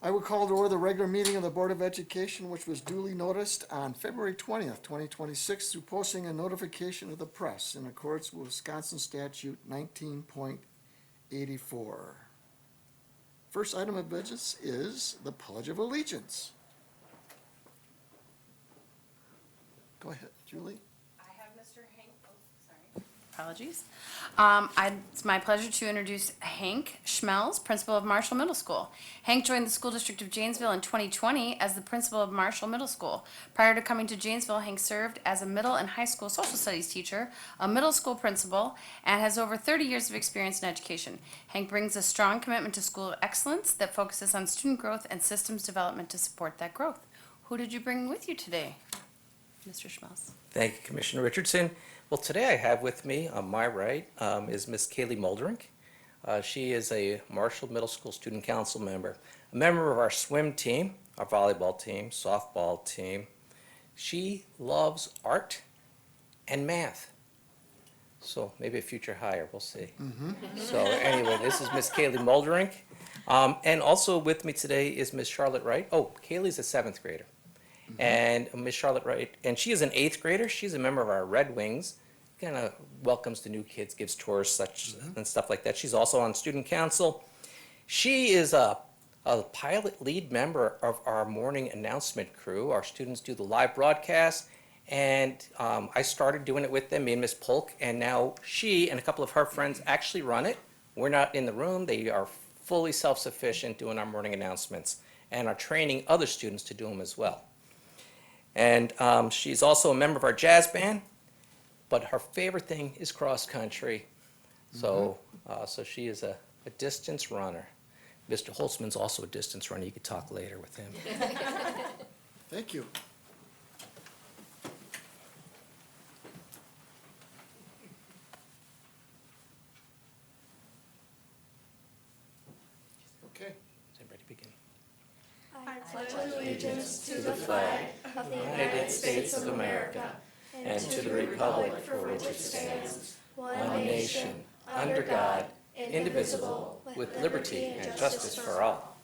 I will call to order the regular meeting of the Board of Education, which was duly noticed on February 20th, 2026, through posting a notification of the press in accordance with Wisconsin Statute 19.84. First item of business is the Pledge of Allegiance. Go ahead, Julie. I have Mr. Hank, sorry. Apologies. It's my pleasure to introduce Hank Schmelz, principal of Marshall Middle School. Hank joined the school district of Janesville in 2020 as the principal of Marshall Middle School. Prior to coming to Janesville, Hank served as a middle and high school social studies teacher, a middle school principal, and has over 30 years of experience in education. Hank brings a strong commitment to school excellence that focuses on student growth and systems development to support that growth. Who did you bring with you today, Mr. Schmelz? Thank you, Commissioner Richardson. Well, today I have with me on my right is Miss Kaylee Muldrink. She is a Marshall Middle School Student Council member, a member of our swim team, our volleyball team, softball team. She loves art and math. So maybe a future hire, we'll see. So anyway, this is Miss Kaylee Muldrink. And also with me today is Miss Charlotte Wright. Oh, Kaylee's a 7th grader. And Miss Charlotte Wright, and she is an 8th grader. She's a member of our Red Wings, kind of welcomes the new kids, gives tours and stuff like that. She's also on student council. She is a pilot lead member of our morning announcement crew. Our students do the live broadcast, and I started doing it with them, me and Miss Polk, and now she and a couple of her friends actually run it. We're not in the room. They are fully self-sufficient doing our morning announcements and are training other students to do them as well. And she's also a member of our jazz band, but her favorite thing is cross country. So so she is a distance runner. Mr. Holtzman's also a distance runner. You could talk later with him. Thank you. Okay. Is everybody begin? I pledge allegiance to the flag of the United States of America and to the republic for which it stands, one nation, under God, indivisible, with liberty and justice for all.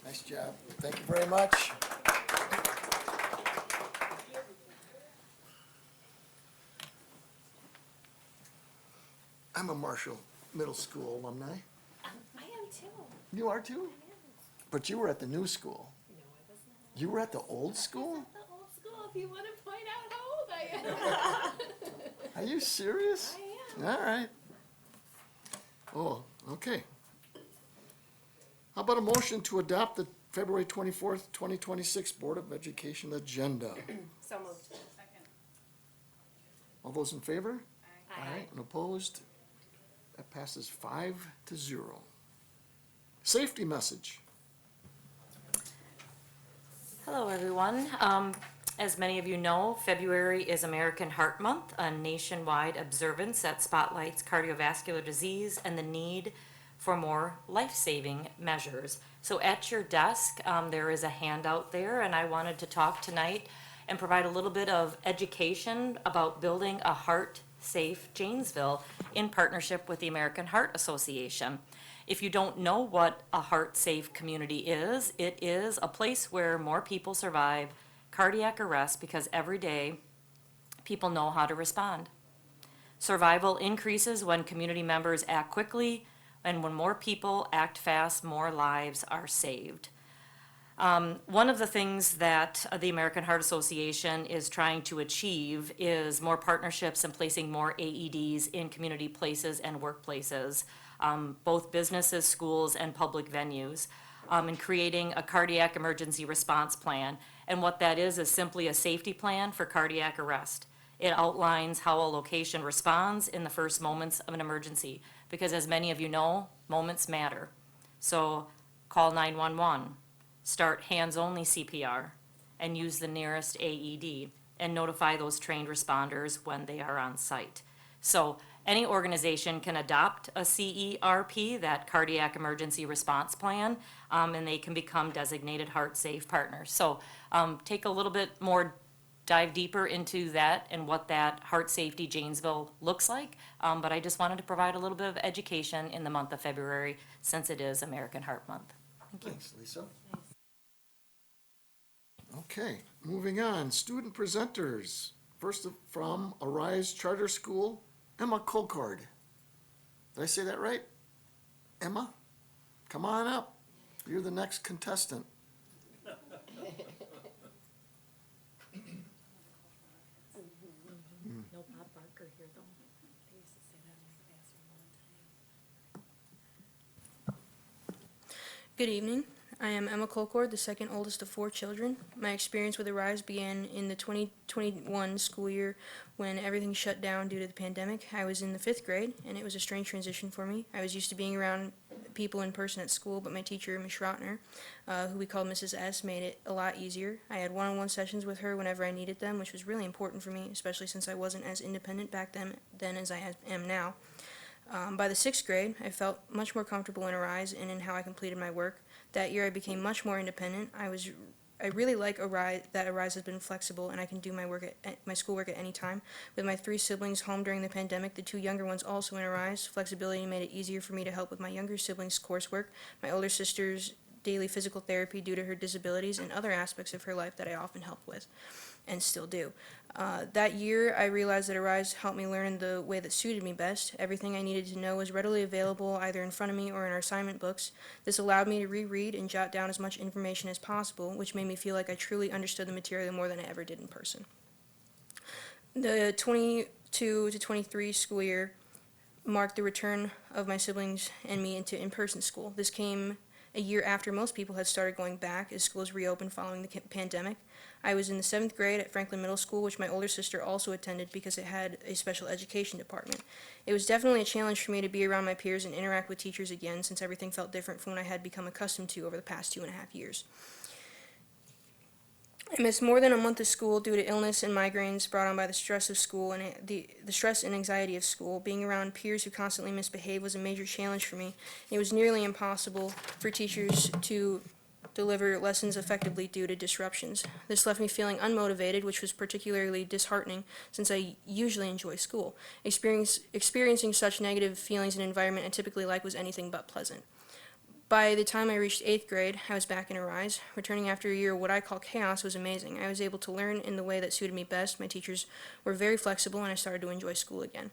Nice job. Thank you very much. I'm a Marshall Middle School alumni. I am too. You are too? But you were at the new school. No, I was not. You were at the old school? The old school, if you want to point out how old I am. Are you serious? I am. All right. Oh, okay. How about a motion to adopt the February 24th, 2026 Board of Education agenda? So moved. Second. All those in favor? Aye. And opposed? That passes 5-0. Safety message. Hello, everyone. As many of you know, February is American Heart Month, a nationwide observance that spotlights cardiovascular disease and the need for more life-saving measures. So at your desk, there is a handout there, and I wanted to talk tonight and provide a little bit of education about building a heart-safe Janesville in partnership with the American Heart Association. If you don't know what a heart-safe community is, it is a place where more people survive cardiac arrest because every day people know how to respond. Survival increases when community members act quickly, and when more people act fast, more lives are saved. One of the things that the American Heart Association is trying to achieve is more partnerships and placing more AEDs in community places and workplaces, both businesses, schools, and public venues, and creating a cardiac emergency response plan. And what that is simply a safety plan for cardiac arrest. It outlines how a location responds in the first moments of an emergency, because as many of you know, moments matter. So call 911, start hands-only CPR, and use the nearest AED, and notify those trained responders when they are on site. So any organization can adopt a CERP, that cardiac emergency response plan, and they can become designated heart-safe partners. So take a little bit more dive deeper into that and what that Heart Safety Janesville looks like. But I just wanted to provide a little bit of education in the month of February, since it is American Heart Month. Thanks, Lisa. Okay, moving on, student presenters. First from Arise Charter School, Emma Colcord. Did I say that right? Emma, come on up. You're the next contestant. No Bob Barker here, though. Good evening. I am Emma Colcord, the second oldest of 4 children. My experience with Arise began in the 2021 school year when everything shut down due to the pandemic. I was in the 5th grade, and it was a strange transition for me. I was used to being around people in person at school, but my teacher, Ms. Schrottner, who we called Mrs. S, made it a lot easier. I had one-on-one sessions with her whenever I needed them, which was really important for me, especially since I wasn't as independent back then as I am now. By the 6th grade, I felt much more comfortable in Arise and in how I completed my work. That year, I became much more independent. I really like that Arise has been flexible and I can do my schoolwork at any time. With my 3 siblings home during the pandemic, the 2 younger ones also in Arise, flexibility made it easier for me to help with my younger siblings' coursework, my older sister's daily physical therapy due to her disabilities, and other aspects of her life that I often help with and still do. That year, I realized that Arise helped me learn in the way that suited me best. Everything I needed to know was readily available either in front of me or in our assignment books. This allowed me to reread and jot down as much information as possible, which made me feel like I truly understood the material more than I ever did in person. The 22 to 23 school year marked the return of my siblings and me into in-person school. This came a year after most people had started going back as schools reopened following the pandemic. I was in the 7th grade at Franklin Middle School, which my older sister also attended because it had a special education department. It was definitely a challenge for me to be around my peers and interact with teachers again, since everything felt different from what I had become accustomed to over the past 2.5 years. I missed more than a month of school due to illness and migraines brought on by the stress of school and the stress and anxiety of school. Being around peers who constantly misbehave was a major challenge for me. It was nearly impossible for teachers to deliver lessons effectively due to disruptions. This left me feeling unmotivated, which was particularly disheartening since I usually enjoy school. Experiencing such negative feelings in an environment I typically like was anything but pleasant. By the time I reached 8th grade, I was back in Arise. Returning after a year of what I call chaos was amazing. I was able to learn in the way that suited me best. My teachers were very flexible, and I started to enjoy school again.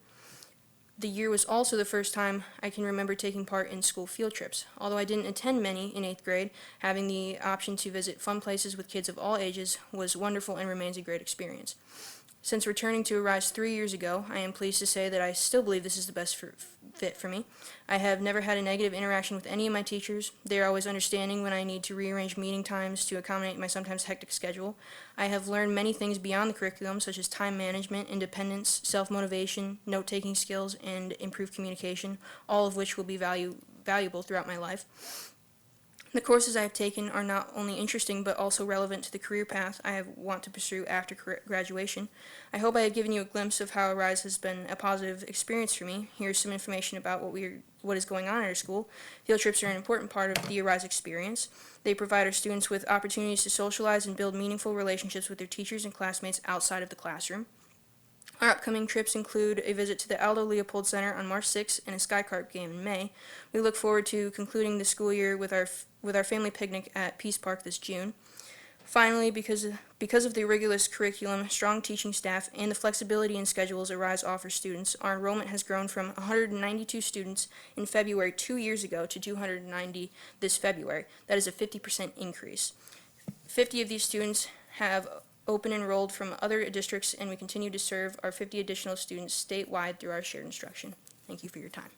The year was also the first time I can remember taking part in school field trips. Although I didn't attend many in 8th grade, having the option to visit fun places with kids of all ages was wonderful and remains a great experience. Since returning to Arise 3 years ago, I am pleased to say that I still believe this is the best fit for me. I have never had a negative interaction with any of my teachers. They are always understanding when I need to rearrange meeting times to accommodate my sometimes hectic schedule. I have learned many things beyond the curriculum, such as time management, independence, self-motivation, note-taking skills, and improved communication, all of which will be valuable throughout my life. The courses I have taken are not only interesting but also relevant to the career path I want to pursue after graduation. I hope I have given you a glimpse of how Arise has been a positive experience for me. Here's some information about what is going on at our school. Field trips are an important part of the Arise experience. They provide our students with opportunities to socialize and build meaningful relationships with their teachers and classmates outside of the classroom. Our upcoming trips include a visit to the Aldo Leopold Center on March 6th and a Sky Carp game in May. We look forward to concluding the school year with our family picnic at Peace Park this June. Finally, because of the rigorous curriculum, strong teaching staff, and the flexibility in schedules Arise offers students, our enrollment has grown from 192 students in February 2 years ago to 290 this February. That is a 50% increase. 50 of these students have open enrolled from other districts, and we continue to serve our 50 additional students statewide through our shared instruction. Thank you for your time.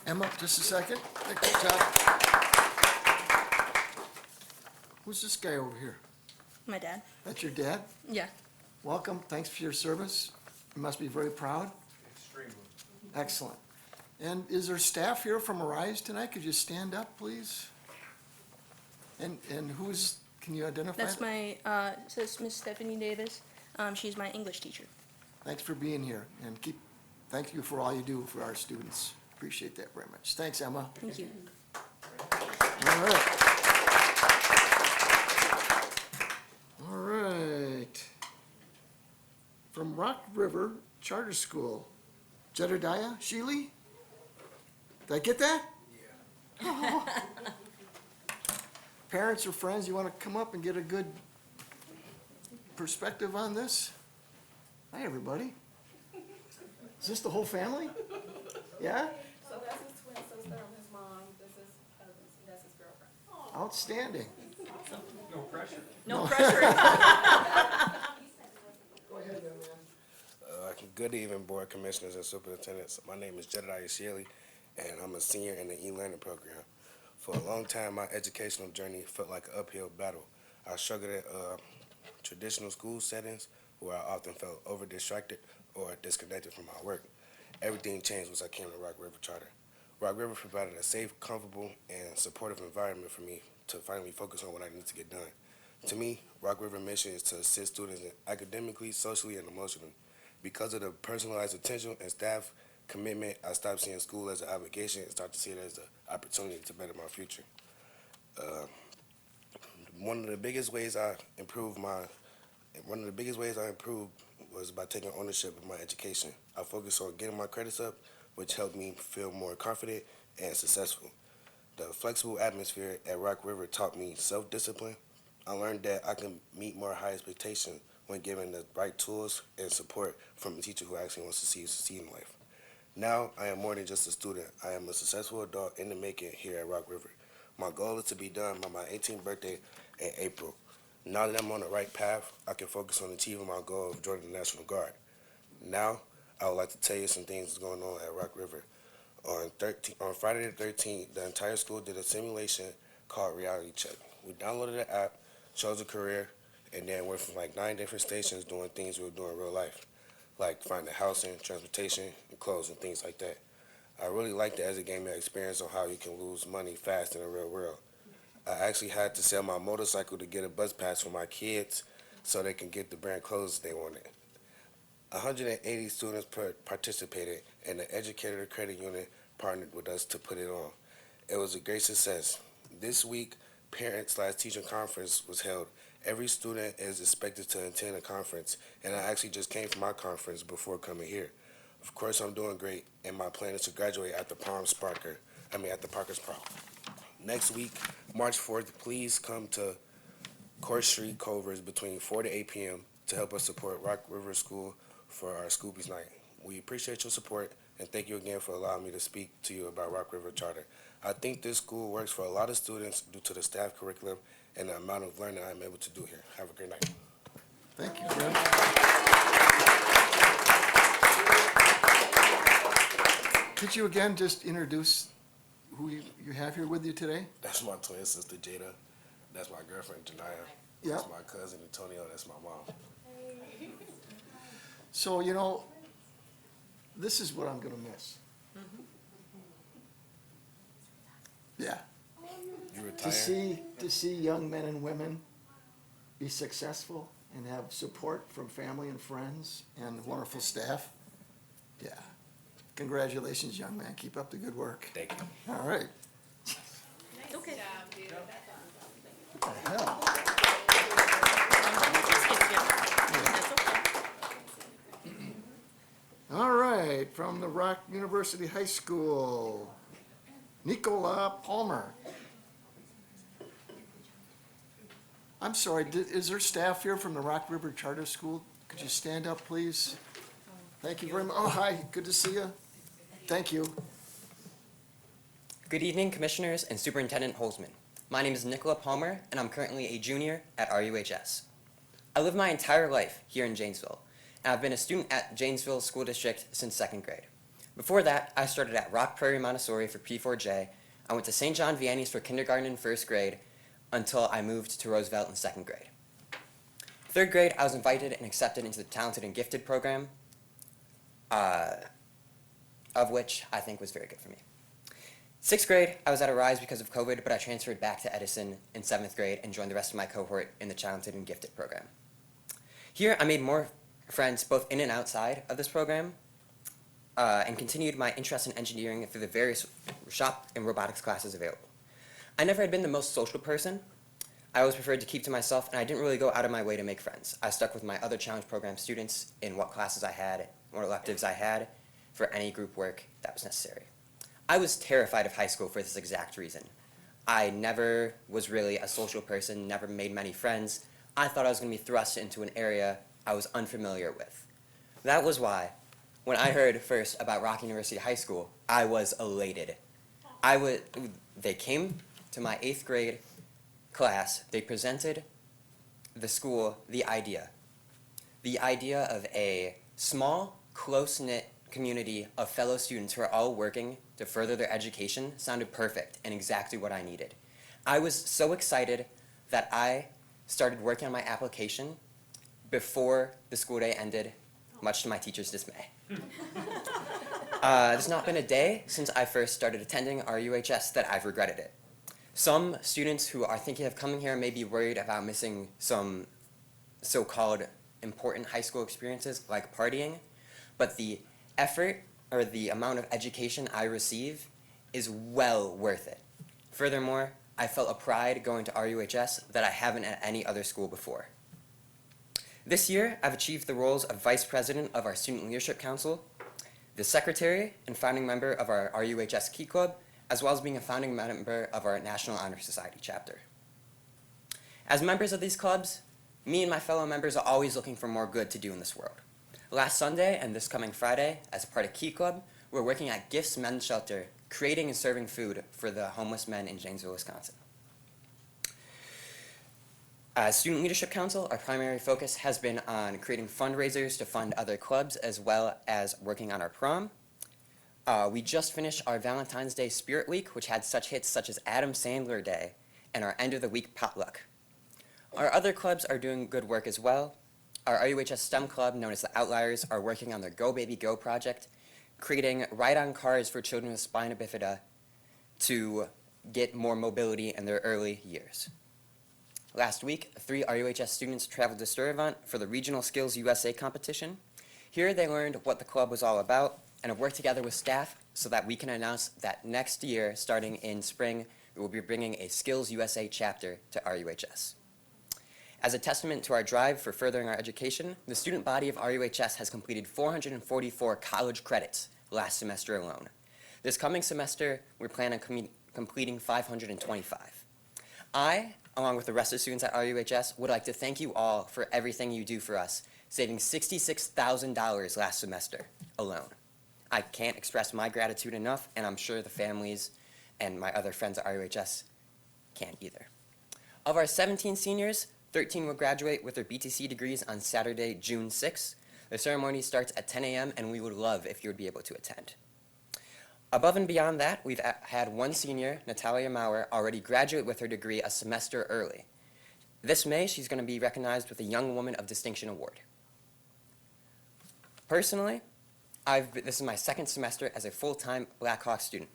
Emma, just a second. Good job. Who's this guy over here? My dad. That's your dad? Yeah. Welcome. Thanks for your service. You must be very proud. Extremely. Excellent. And is there staff here from Arise tonight? Could you stand up, please? And who's, can you identify? That's my, says Miss Stephanie Davis. She's my English teacher. Thanks for being here, and thank you for all you do for our students. Appreciate that very much. Thanks, Emma. Thank you. All right. All right. From Rock River Charter School, Jedediah Sheely? Did I get that? Yeah. parents or friends, you want to come up and get a good perspective on this? Hi, everybody. Is this the whole family? Yeah? So that's his twin sister, I'm his mom, this is cousins, and that's his girlfriend. Outstanding. No pressure. Go ahead, young man. Good evening, board commissioners and superintendents. My name is Jedediah Shealy, and I'm a senior in the e-learning program. For a long time, my educational journey felt like an uphill battle. I struggled at traditional school settings where I often felt over-distracted or disconnected from my work. Everything changed once I came to Rock River Charter. Rock River provided a safe, comfortable, and supportive environment for me to finally focus on what I need to get done. To me, Rock River mission is to assist students academically, socially, and emotionally. Because of the personalized attention and staff commitment, I stopped seeing school as an obligation and started to see it as an opportunity to better my future. One of the biggest ways I improved was by taking ownership of my education. I focused on getting my credits up, which helped me feel more confident and successful. The flexible atmosphere at Rock River taught me self-discipline. I learned that I can meet more high expectations when given the right tools and support from a teacher who actually wants to see you succeed in life. Now, I am more than just a student. I am a successful adult in the making here at Rock River. My goal is to be done by my 18th birthday in April. Now that I'm on the right path, I can focus on achieving my goal of joining the National Guard. Now, I would like to tell you some things that's going on at Rock River. On Friday the 13th, the entire school did a simulation called Reality Check. We downloaded the app, chose a career, and then went from like 9 different stations doing things we were doing in real life, like finding housing, transportation, and clothes and things like that. I really liked it as it gave me an experience on how you can lose money fast in the real world. I actually had to sell my motorcycle to get a bus pass for my kids so they can get the brand clothes they wanted. 180 students participated, and the Educator Credit Union partnered with us to put it on. It was a great success. This week, parent/teacher conference was held. Every student is expected to attend a conference, and I actually just came from my conference before coming here. Of course, I'm doing great, and my plan is to graduate at the Parker's Prom. Next week, March 4th, please come to Court Street, Culver's between 4 to 8 p.m. to help us support Rock River School for our Scoobies Night. We appreciate your support, and thank you again for allowing me to speak to you about Rock River Charter. I think this school works for a lot of students due to the staff curriculum and the amount of learning I'm able to do here. Have a great night. Thank you, Jim. Could you again just introduce who you have here with you today? That's my twin sister, Jada. That's my girlfriend, Janaya. Yeah. That's my cousin, Antonio. That's my mom. So, this is what I'm gonna miss. Yeah. You To retired? see young men and women be successful and have support from family and friends and wonderful staff. Yeah. Congratulations, young man. Keep up the good work. Thank you. All right. Okay. What the hell? All right, from the Rock University High School, Nicola Palmer. I'm sorry, is there staff here from the Rock River Charter School? Could you stand up, please? Thank you very much. Oh, hi, good to see you. Thank you. Good evening, Commissioners and Superintendent Holzman. My name is Nicola Palmer, and I'm currently a junior at RUHS. I lived my entire life here in Janesville, and I've been a student at Janesville School District since 2nd grade. Before that, I started at Rock Prairie Montessori for P4J. I went to St. John Vianney's for kindergarten and 1st grade until I moved to Roosevelt in 2nd grade. 3rd grade, I was invited and accepted into the Talented and Gifted program, of which I think was very good for me. 6th grade, I was at Arise because of COVID, but I transferred back to Edison in 7th grade and joined the rest of my cohort in the Talented and Gifted program. Here, I made more friends both in and outside of this program, and continued my interest in engineering through the various shop and robotics classes available. I never had been the most social person. I always preferred to keep to myself, and I didn't really go out of my way to make friends. I stuck with my other challenge program students in what classes I had, what electives I had, for any group work that was necessary. I was terrified of high school for this exact reason. I never was really a social person, never made many friends. I thought I was going to be thrust into an area I was unfamiliar with. That was why, when I heard first about Rock University High School, I was elated. They came to my 8th grade class, they presented the school the idea of a small, close-knit community of fellow students who are all working to further their education sounded perfect and exactly what I needed. I was so excited that I started working on my application before the school day ended, much to my teacher's dismay. There's not been a day since I first started attending RUHS that I've regretted it. Some students who are thinking of coming here may be worried about missing some so-called important high school experiences like partying, but the effort or the amount of education I receive is well worth it. Furthermore, I felt a pride going to RUHS that I haven't at any other school before. This year, I've achieved the roles of Vice President of our Student Leadership Council, the Secretary and founding member of our RUHS Key Club, as well as being a founding member of our National Honor Society chapter. As members of these clubs, me and my fellow members are always looking for more good to do in this world. Last Sunday and this coming Friday, as part of Key Club, we're working at Gifts Men's Shelter, creating and serving food for the homeless men in Janesville, Wisconsin. As Student Leadership Council, our primary focus has been on creating fundraisers to fund other clubs as well as working on our prom. We just finished our Valentine's Day Spirit Week, which had such hits such as Adam Sandler Day and our end of the week potluck. Our other clubs are doing good work as well. Our RUHS STEM club, known as the Outliers, are working on their Go Baby Go project, creating ride-on cars for children with spina bifida to get more mobility in their early years. Last week, 3 RUHS students traveled to Sturtevant for the Regional Skills USA competition. Here they learned what the club was all about and have worked together with staff so that we can announce that next year, starting in spring, we will be bringing a Skills USA chapter to RUHS. As a testament to our drive for furthering our education, the student body of RUHS has completed 444 college credits last semester alone. This coming semester, we plan on completing 525. I, along with the rest of the students at RUHS, would like to thank you all for everything you do for us, saving $66,000 last semester alone. I can't express my gratitude enough, and I'm sure the families and my other friends at RUHS can't either. Of our 17 seniors, 13 will graduate with their BTC degrees on Saturday, June 6th. The ceremony starts at 10 a.m., and we would love if you would be able to attend. Above and beyond that, we've had one senior, Natalia Maurer, already graduate with her degree a semester early. This May, she's going to be recognized with a Young Woman of Distinction Award. Personally, this is my second semester as a full-time Black Hawk student.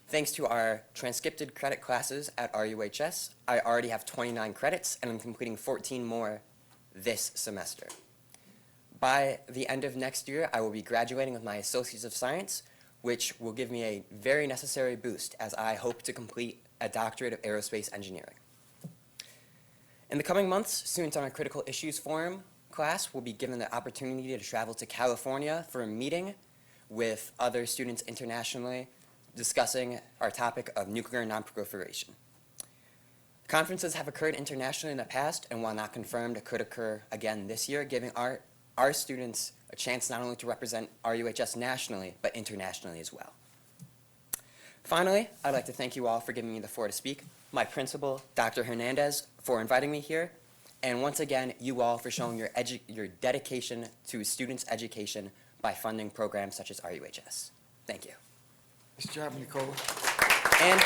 Thanks to our transcripted credit classes at RUHS, I already have 29 credits, and I'm completing 14 more this semester. By the end of next year, I will be graduating with my Associates of Science, which will give me a very necessary boost as I hope to complete a doctorate of aerospace engineering. In the coming months, students on our Critical Issues Forum class will be given the opportunity to travel to California for a meeting with other students internationally discussing our topic of nuclear nonproliferation. Conferences have occurred internationally in the past and while not confirmed, could occur again this year, giving our students a chance not only to represent RUHS nationally, but internationally as well. Finally, I'd like to thank you all for giving me the floor to speak, my principal, Dr. Hernandez, for inviting me here, and once again, you all for showing your dedication to students' education by funding programs such as RUHS. Thank you. Nice job, Nicola. And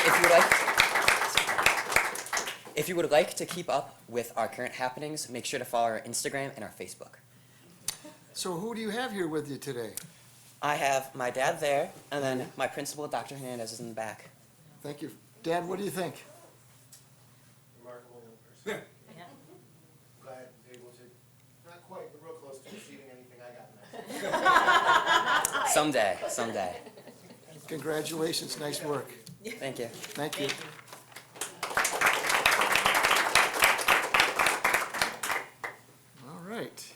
if you would like to keep up with our current happenings, make sure to follow our Instagram and our Facebook. So who do you have here with you today? I have my dad there, and then my principal, Dr. Hernandez, is in the back. Thank you. Dad, what do you think? Remarkable young person. Glad able to, not quite, but real close to achieving anything I got in life. Someday. Congratulations, nice work. Thank you. Thank you. All right.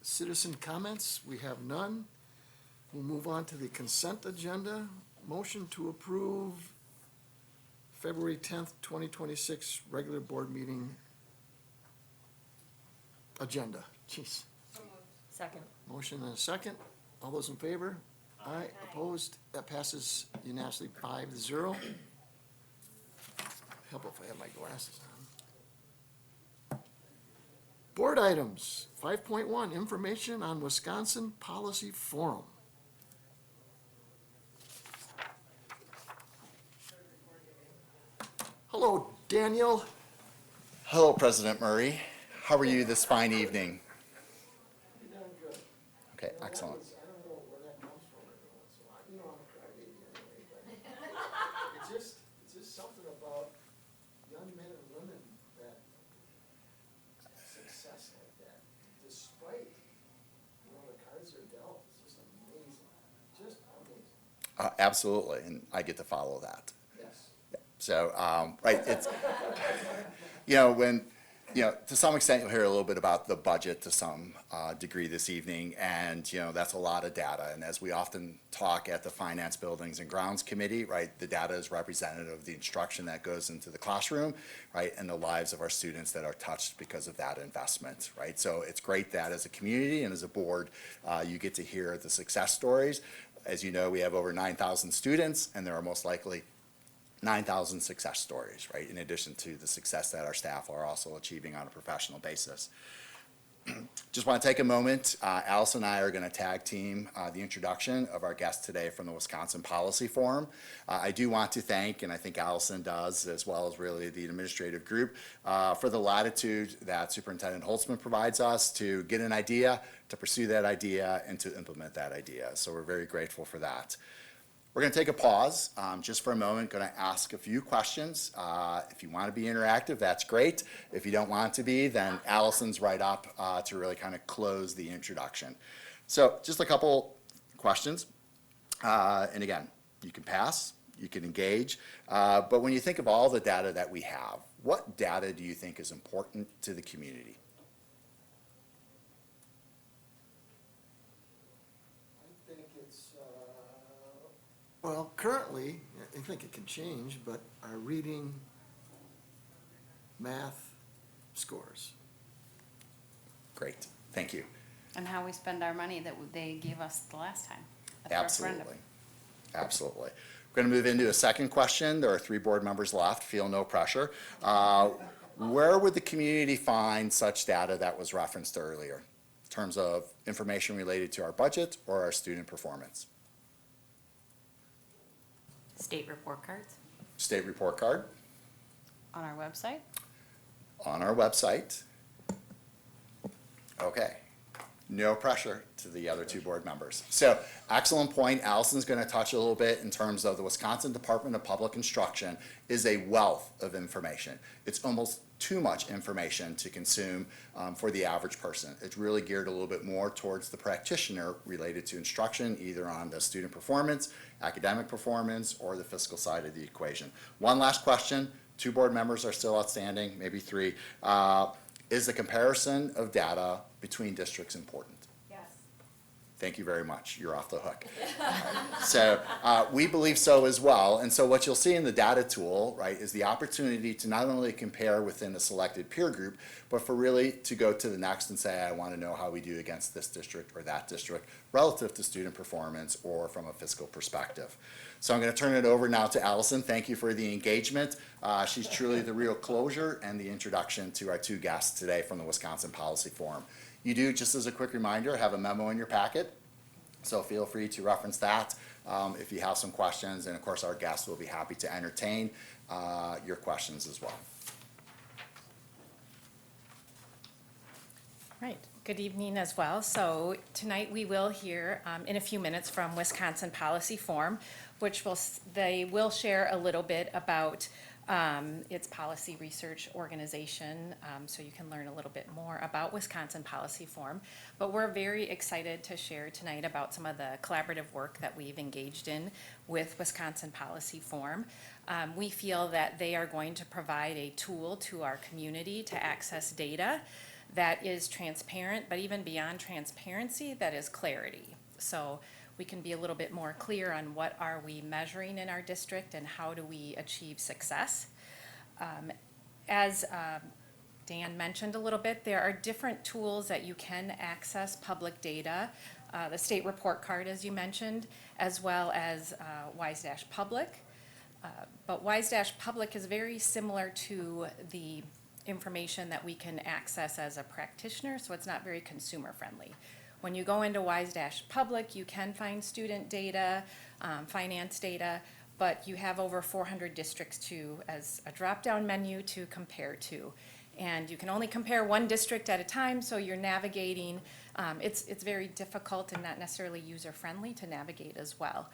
Citizen comments, we have none. We'll move on to the consent agenda. Motion to approve February 10th, 2026 regular board meeting agenda. Jeez. Second. Motion and a second. All those in favor? Aye. Opposed? That passes unanimously 5-0. Help if I have my glasses on. Board items, 5.1, information on Wisconsin Policy Forum. Hello, Daniel. Hello, President Murray. How are you this fine evening? Okay, excellent. I don't know where that comes from every once in a while. You know, I'm a crybaby anyway, but it's just something about young men and women that success like that, despite, the cards they're dealt, it's just amazing. Just amazing. Absolutely, and I get to follow that. Yes. So, right, it's, to some extent, you'll hear a little bit about the budget to some degree this evening, and, that's a lot of data. And as we often talk at the Finance Buildings and Grounds Committee, right, the data is representative of the instruction that goes into the classroom, right, and the lives of our students that are touched because of that investment, right? So it's great that as a community and as a board, you get to hear the success stories. As you know, we have over 9,000 students, and there are most likely 9,000 success stories, right, in addition to the success that our staff are also achieving on a professional basis. Just want to take a moment. Alice and I are going to tag team the introduction of our guest today from the Wisconsin Policy Forum. I do want to thank, and I think Allison does, as well as really the administrative group, for the latitude that Superintendent Holtzman provides us to get an idea, to pursue that idea, and to implement that idea. So we're very grateful for that. We're going to take a pause just for a moment, going to ask a few questions. If you want to be interactive, that's great. If you don't want to be, then Allison's right up to really kind of close the introduction. So just a couple questions. And again, you can pass, you can engage. But when you think of all the data that we have, what data do you think is important to the community? I think it's, well, currently, I think it can change, but our reading, math scores. Great, thank you. And how we spend our money that they gave us the last time. at the referendum. Absolutely. Absolutely. We're going to move into a second question. There are 3 board members left. Feel no pressure. Where would the community find such data that was referenced earlier in terms of information related to our budget or our student performance? State report cards. State report card On our website? on our website. Okay. No pressure to the other 2 board members. So, excellent point. Allison's going to touch a little bit in terms of the Wisconsin Department of Public Instruction is a wealth of information. It's almost too much information to consume for the average person. It's really geared a little bit more towards the practitioner related to instruction, either on the student performance, academic performance, or the fiscal side of the equation. One last question. 2 board members are still outstanding, maybe 3. Is the comparison of data between districts important? Yes. Thank you very much. You're off the hook. So we believe so as well. And so what you'll see in the data tool, right, is the opportunity to not only compare within a selected peer group, but for really to go to the next and say, I want to know how we do against this district or that district relative to student performance or from a fiscal perspective. So I'm going to turn it over now to Allison. Thank you for the engagement. She's truly the real closure and the introduction to our 2 guests today from the Wisconsin Policy Forum. You do, just as a quick reminder, have a memo in your packet, so feel free to reference that if you have some questions, and of course our guests will be happy to entertain your questions as well. Right. Good evening as well. So tonight we will hear in a few minutes from Wisconsin Policy Forum, which they will share a little bit about its policy research organization, so you can learn a little bit more about Wisconsin Policy Forum. But we're very excited to share tonight about some of the collaborative work that we've engaged in with Wisconsin Policy Forum. We feel that they are going to provide a tool to our community to access data that is transparent, but even beyond transparency, that is clarity. So we can be a little bit more clear on what are we measuring in our district and how do we achieve success. As Dan mentioned a little bit, there are different tools that you can access public data. The state report card, as you mentioned, as well as Wise-Public. But Wise-Public is very similar to the information that we can access as a practitioner, so it's not very consumer friendly. When you go into Wise-Public, you can find student data, finance data, but you have over 400 districts as a drop-down menu to compare to. And you can only compare one district at a time, so you're navigating, it's very difficult and not necessarily user-friendly to navigate as well.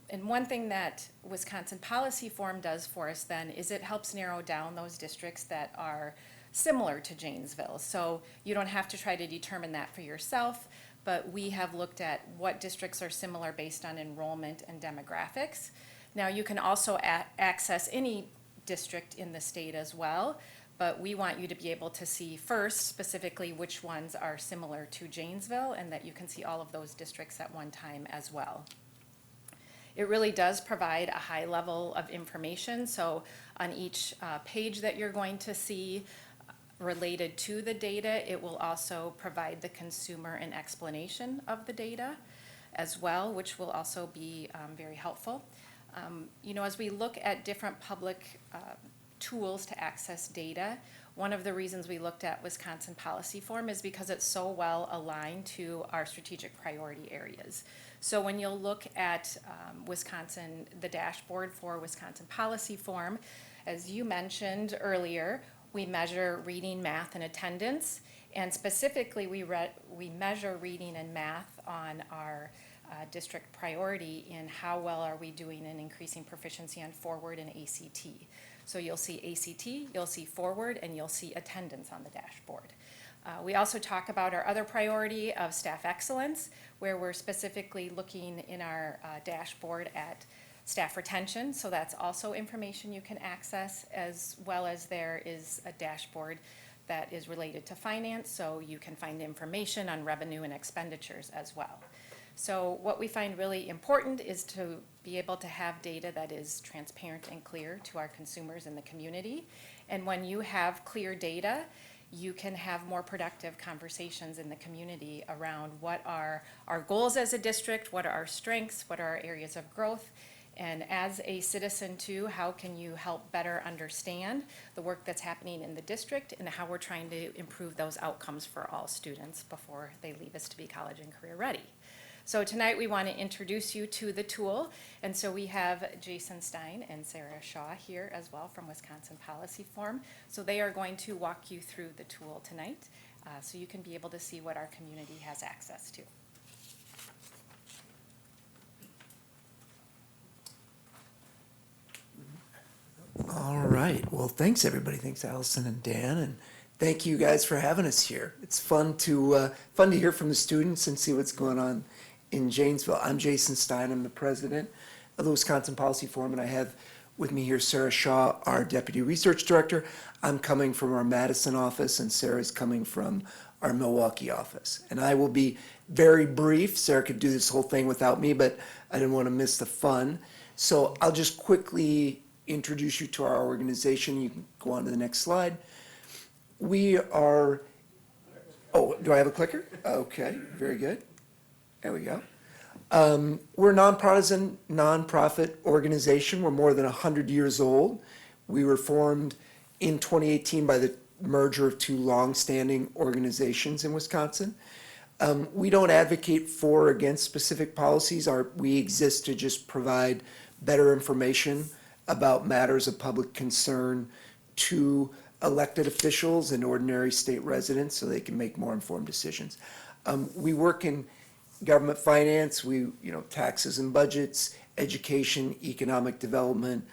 And one thing that Wisconsin Policy Forum does for us then is it helps narrow down those districts that are similar to Janesville. So you don't have to try to determine that for yourself, but we have looked at what districts are similar based on enrollment and demographics. Now you can also access any district in the state as well, but we want you to be able to see first specifically which ones are similar to Janesville and that you can see all of those districts at one time as well. It really does provide a high level of information. So on each page that you're going to see related to the data, it will also provide the consumer an explanation of the data as well, which will also be very helpful. You know, as we look at different public tools to access data, one of the reasons we looked at Wisconsin Policy Forum is because it's so well aligned to our strategic priority areas. So when you'll look at Wisconsin, the dashboard for Wisconsin Policy Forum, as you mentioned earlier, we measure reading, math, and attendance. And specifically, we measure reading and math on our district priority in how well are we doing in increasing proficiency on Forward and ACT. So you'll see ACT, you'll see Forward, and you'll see attendance on the dashboard. We also talk about our other priority of staff excellence, where we're specifically looking in our dashboard at staff retention. So that's also information you can access, as well as there is a dashboard that is related to finance, so you can find information on revenue and expenditures as well. So what we find really important is to be able to have data that is transparent and clear to our consumers in the community. And when you have clear data, you can have more productive conversations in the community around what are our goals as a district, what are our strengths, what are our areas of growth, and as a citizen too, how can you help better understand the work that's happening in the district and how we're trying to improve those outcomes for all students before they leave us to be college and career ready. So tonight we want to introduce you to the tool, and so we have Jason Stein and Sarah Shaw here as well from Wisconsin Policy Forum. So they are going to walk you through the tool tonight, so you can be able to see what our community has access to. All right. Well, thanks everybody. Thanks Allison and Dan, and thank you guys for having us here. It's fun to hear from the students and see what's going on in Janesville. I'm Jason Stein. I'm the president of the Wisconsin Policy Forum, and I have with me here Sarah Shaw, our deputy research director. I'm coming from our Madison office, and Sarah's coming from our Milwaukee office. And I will be very brief. Sarah could do this whole thing without me, but I didn't want to miss the fun. So I'll just quickly introduce you to our organization. You can go on to the next slide. We are, oh, do I have a clicker? Okay, very good. There we go. We're a nonpartisan, nonprofit organization. We're more than 100 years old. We were formed in 2018 by the merger of two longstanding organizations in Wisconsin. We don't advocate for or against specific policies. We exist to just provide better information about matters of public concern to elected officials and ordinary state residents so they can make more informed decisions. We work in government finance, taxes and budgets, education, economic development,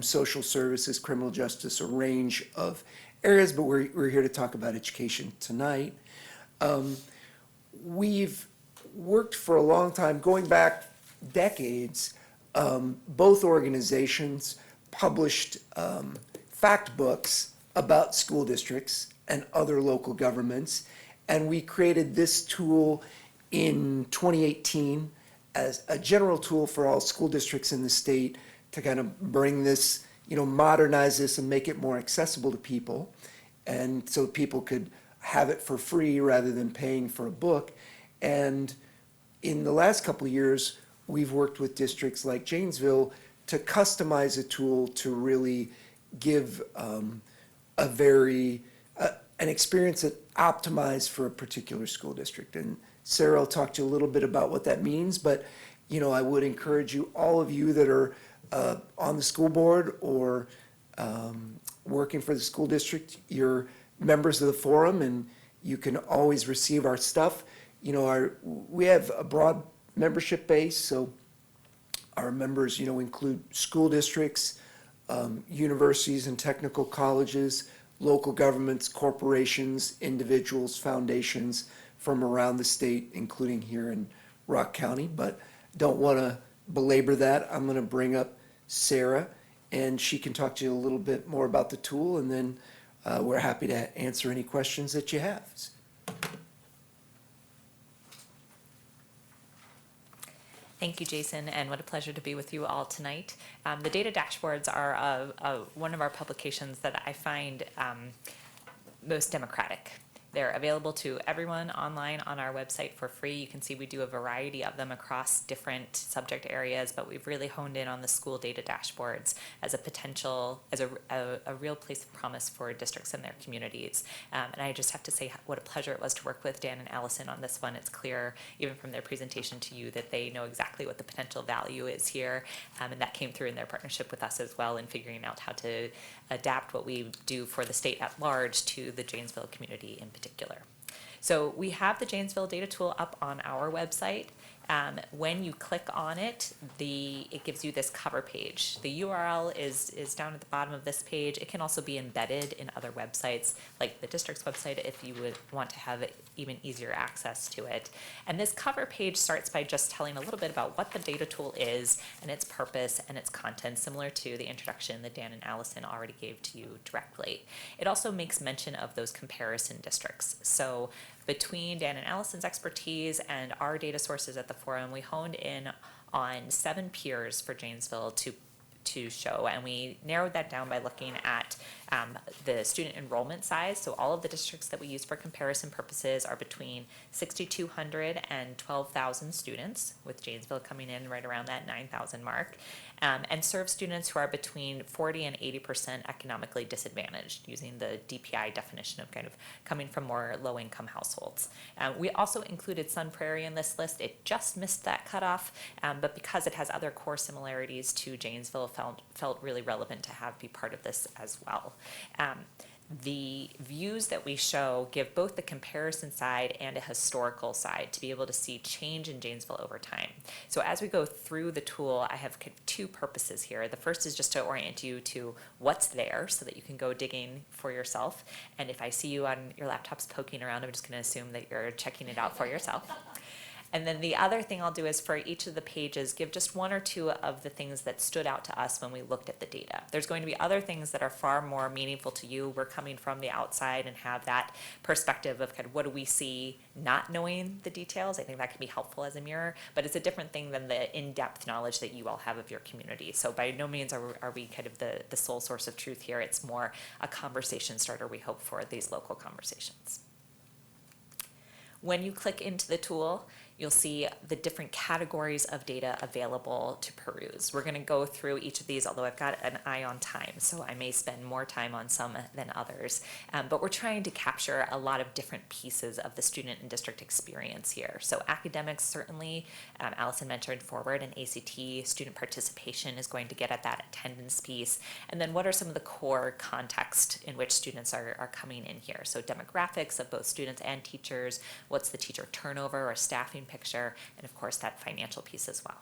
social services, criminal justice, a range of areas, but we're here to talk about education tonight. We've worked for a long time, going back decades. Both organizations published fact books about school districts and other local governments, and we created this tool in 2018 as a general tool for all school districts in the state to kind of bring this, modernize this and make it more accessible to people. And so people could have it for free rather than paying for a book. And in the last couple of years, we've worked with districts like Janesville to customize a tool to really give an experience that optimized for a particular school district. And Sarah will talk to you a little bit about what that means, but I would encourage you, all of you that are on the school board or working for the school district, you're members of the forum and you can always receive our stuff. We have a broad membership base, so our members, include school districts, universities and technical colleges, local governments, corporations, individuals, foundations from around the state, including here in Rock County. But don't want to belabor that. I'm going to bring up Sarah, and she can talk to you a little bit more about the tool, and then we're happy to answer any questions that you have. Thank you, Jason, and what a pleasure to be with you all tonight. The data dashboards are one of our publications that I find most democratic. They're available to everyone online on our website for free. You can see we do a variety of them across different subject areas, but we've really honed in on the school data dashboards as a potential, as a real place of promise for districts and their communities. And I just have to say what a pleasure it was to work with Dan and Allison on this one. It's clear, even from their presentation to you, that they know exactly what the potential value is here, and that came through in their partnership with us as well in figuring out how to adapt what we do for the state at large to the Janesville community in particular. So we have the Janesville data tool up on our website. When you click on it, it gives you this cover page. The URL is down at the bottom of this page. It can also be embedded in other websites, like the district's website, if you would want to have even easier access to it. And this cover page starts by just telling a little bit about what the data tool is and its purpose and its content, similar to the introduction that Dan and Allison already gave to you directly. It also makes mention of those comparison districts. So between Dan and Allison's expertise and our data sources at the forum, we honed in on 7 peers for Janesville to show, and we narrowed that down by looking at the student enrollment size. So all of the districts that we use for comparison purposes are between 6,200 and 12,000 students, with Janesville coming in right around that 9,000 mark, and serve students who are between 40 and 80% economically disadvantaged, using the DPI definition of kind of coming from more low-income households. We also included Sun Prairie in this list. It just missed that cutoff, but because it has other core similarities to Janesville, felt really relevant to have be part of this as well. The views that we show give both the comparison side and a historical side to be able to see change in Janesville over time. So as we go through the tool, I have 2 purposes here. The first is just to orient you to what's there so that you can go digging for yourself. And if I see you on your laptops poking around, I'm just going to assume that you're checking it out for yourself. And then the other thing I'll do is for each of the pages, give just 1 or 2 of the things that stood out to us when we looked at the data. There's going to be other things that are far more meaningful to you. We're coming from the outside and have that perspective of kind of what do we see not knowing the details. I think that can be helpful as a mirror, but it's a different thing than the in-depth knowledge that you all have of your community. So by no means are we kind of the sole source of truth here. It's more a conversation starter, we hope, for these local conversations. When you click into the tool, you'll see the different categories of data available to peruse. We're going to go through each of these, although I've got an eye on time, so I may spend more time on some than others. But we're trying to capture a lot of different pieces of the student and district experience here. So academics, certainly, Allison mentioned forward and ACT, student participation is going to get at that attendance piece. And then what are some of the core context in which students are coming in here? So demographics of both students and teachers, what's the teacher turnover or staffing picture, and of course that financial piece as well.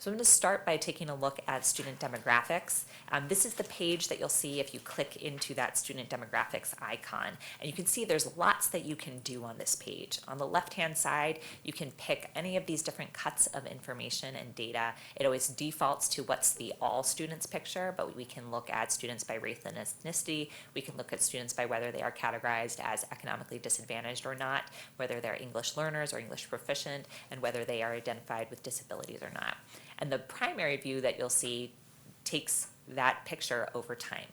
So I'm going to start by taking a look at student demographics. This is the page that you'll see if you click into that student demographics icon. And you can see there's lots that you can do on this page. On the left-hand side, you can pick any of these different cuts of information and data. It always defaults to what's the all students picture, but we can look at students by race and ethnicity. We can look at students by whether they are categorized as economically disadvantaged or not, whether they're English learners or English proficient, and whether they are identified with disabilities or not. And the primary view that you'll see takes that picture over time.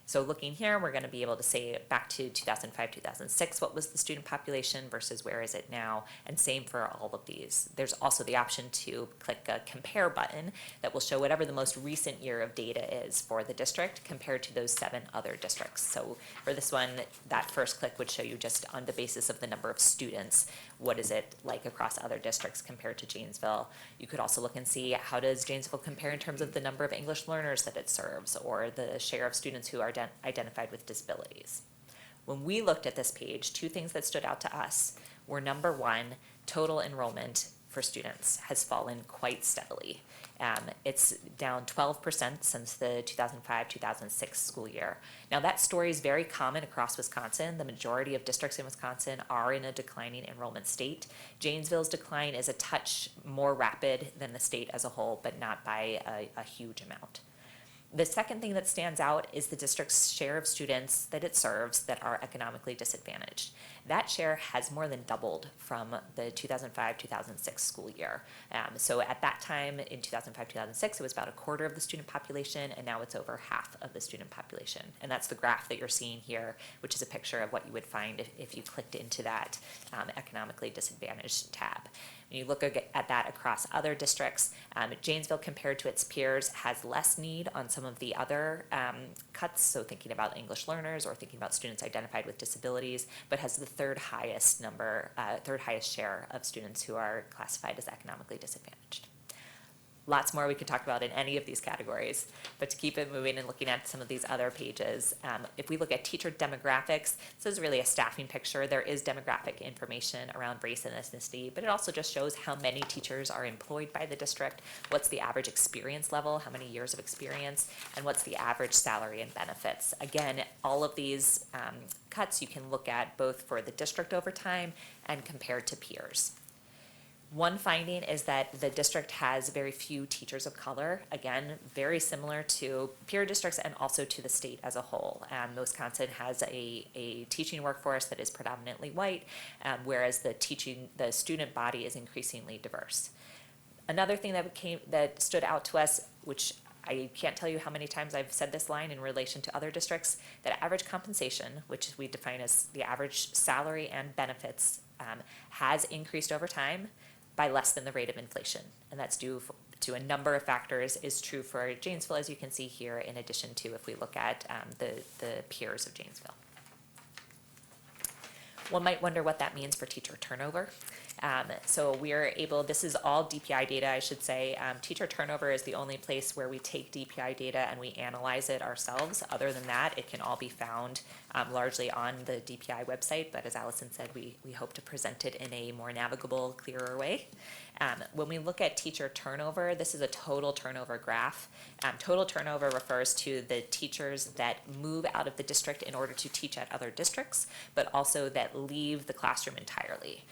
So looking here, we're going to be able to say back to 2005, 2006, what was the student population versus where is it now, and same for all of these. There's also the option to click a compare button that will show whatever the most recent year of data is for the district compared to those 7 other districts. So for this one, that first click would show you just on the basis of the number of students, what is it like across other districts compared to Janesville. You could also look and see how does Janesville compare in terms of the number of English learners that it serves or the share of students who are identified with disabilities. When we looked at this page, 2 things that stood out to us were, number one, total enrollment for students has fallen quite steadily. It's down 12% since the 2005-2006 school year. Now that story is very common across Wisconsin. The majority of districts in Wisconsin are in a declining enrollment state. Janesville's decline is a touch more rapid than the state as a whole, but not by a huge amount. The second thing that stands out is the district's share of students that it serves that are economically disadvantaged. That share has more than doubled from the 2005-2006 school year. So at that time in 2005-2006, it was about a quarter of the student population, and now it's over half of the student population. And that's the graph that you're seeing here, which is a picture of what you would find if you clicked into that economically disadvantaged tab. When you look at that across other districts, Janesville compared to its peers has less need on some of the other cuts, so thinking about English learners or thinking about students identified with disabilities, but has the third highest share of students who are classified as economically disadvantaged. Lots more we could talk about in any of these categories, but to keep it moving and looking at some of these other pages, if we look at teacher demographics, this is really a staffing picture. There is demographic information around race and ethnicity, but it also just shows how many teachers are employed by the district, what's the average experience level, how many years of experience, and what's the average salary and benefits. Again, all of these cuts you can look at both for the district over time and compared to peers. One finding is that the district has very few teachers of color, again, very similar to peer districts and also to the state as a whole. Wisconsin has a teaching workforce that is predominantly white, whereas the student body is increasingly diverse. Another thing that stood out to us, which I can't tell you how many times I've said this line in relation to other districts, that average compensation, which we define as the average salary and benefits, has increased over time by less than the rate of inflation. And that's due to a number of factors, is true for Janesville, as you can see here, in addition to if we look at the peers of Janesville. One might wonder what that means for teacher turnover. So this is all DPI data, I should say. Teacher turnover is the only place where we take DPI data and we analyze it ourselves. Other than that, it can all be found largely on the DPI website, but as Allison said, we hope to present it in a more navigable, clearer way. When we look at teacher turnover, this is a total turnover graph. Total turnover refers to the teachers that move out of the district in order to teach at other districts, but also that leave the classroom entirely.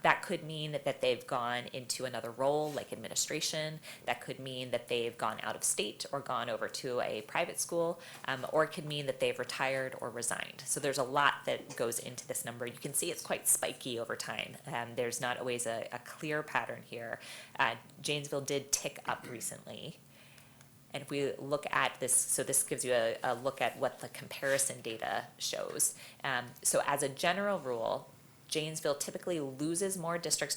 That could mean that they've gone into another role like administration. That could mean that they've gone out of state or gone over to a private school, or it could mean that they've retired or resigned. So there's a lot that goes into this number. You can see it's quite spiky over time. There's not always a clear pattern here. Janesville did tick up recently. And if we look at this, so this gives you a look at what the comparison data shows. So as a general rule, Janesville typically loses more teachers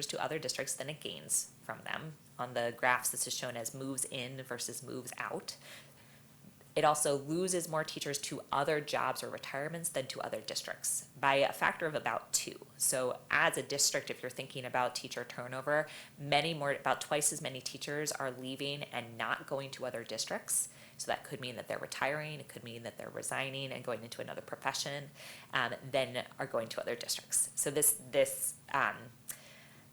to other districts than it gains from them. On the graphs, this is shown as moves in versus moves out. It also loses more teachers to other jobs or retirements than to other districts by a factor of about 2. So as a district, if you're thinking about teacher turnover, about twice as many teachers are leaving and not going to other districts. So that could mean that they're retiring, it could mean that they're resigning and going into another profession, then are going to other districts. So this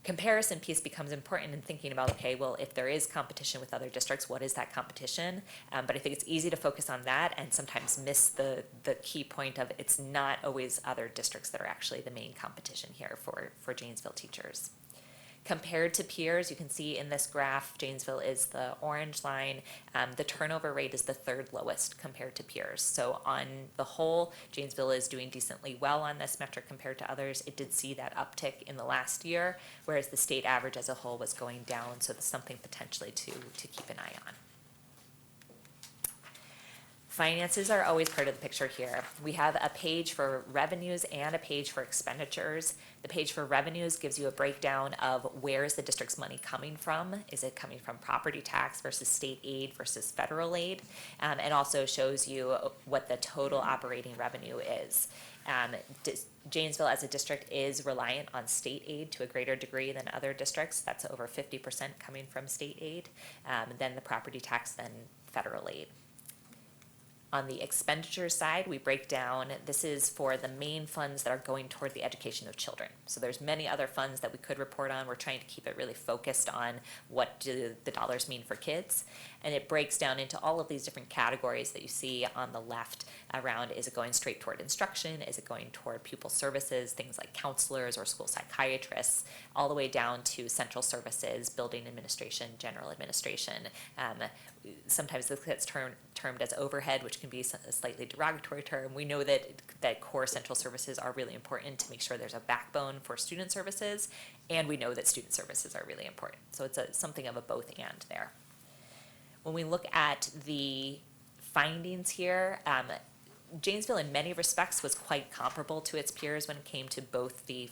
comparison piece becomes important in thinking about, okay, well, if there is competition with other districts, what is that competition? But I think it's easy to focus on that and sometimes miss the key point of it's not always other districts that are actually the main competition here for Janesville teachers. Compared to peers, you can see in this graph, Janesville is the orange line. The turnover rate is the third lowest compared to peers. So on the whole, Janesville is doing decently well on this metric compared to others. It did see that uptick in the last year, whereas the state average as a whole was going down. So that's something potentially to keep an eye on. Finances are always part of the picture here. We have a page for revenues and a page for expenditures. The page for revenues gives you a breakdown of where is the district's money coming from. Is it coming from property tax versus state aid versus federal aid? And also shows you what the total operating revenue is. Janesville as a district is reliant on state aid to a greater degree than other districts. That's over 50% coming from state aid, then the property tax, then federal aid. On the expenditure side, we break down, this is for the main funds that are going toward the education of children. So there's many other funds that we could report on. We're trying to keep it really focused on what do the dollars mean for kids. And it breaks down into all of these different categories that you see on the left around, is it going straight toward instruction? Is it going toward pupil services, things like counselors or school psychiatrists, all the way down to central services, building administration, general administration. Sometimes this gets termed as overhead, which can be a slightly derogatory term. We know that core central services are really important to make sure there's a backbone for student services, and we know that student services are really important. So it's something of a both and there. When we look at the findings here, Janesville in many respects was quite comparable to its peers when it came to both the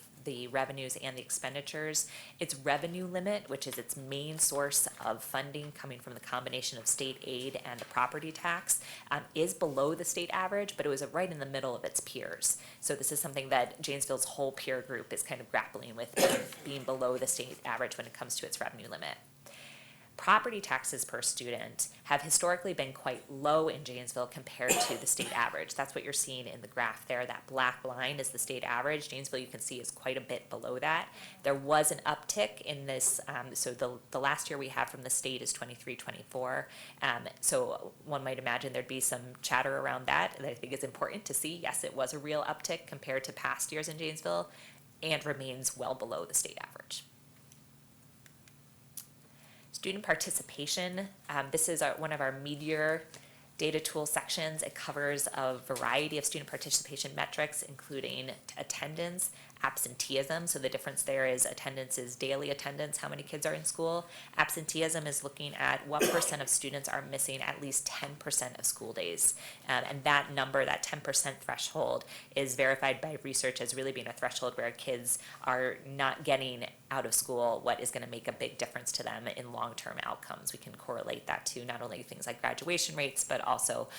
revenues and the expenditures. Its revenue limit, which is its main source of funding coming from the combination of state aid and the property tax, is below the state average, but it was right in the middle of its peers. So this is something that Janesville's whole peer group is kind of grappling with, being below the state average when it comes to its revenue limit. Property taxes per student have historically been quite low in Janesville compared to the state average. That's what you're seeing in the graph there. That black line is the state average. Janesville, you can see, is quite a bit below that. There was an uptick in this, so the last year we have from the state is 23-24. So one might imagine there'd be some chatter around that I think is important to see. Yes, it was a real uptick compared to past years in Janesville and remains well below the state average. Student participation, this is one of our mid-year data tool sections. It covers a variety of student participation metrics, including attendance, absenteeism. So the difference there is attendance is daily attendance, how many kids are in school. Absenteeism is looking at what % of students are missing at least 10% of school days. And that number, that 10% threshold, is verified by research as really being a threshold where kids are not getting out of school what is going to make a big difference to them in long-term outcomes. We can correlate that to not only things like graduation rates, but also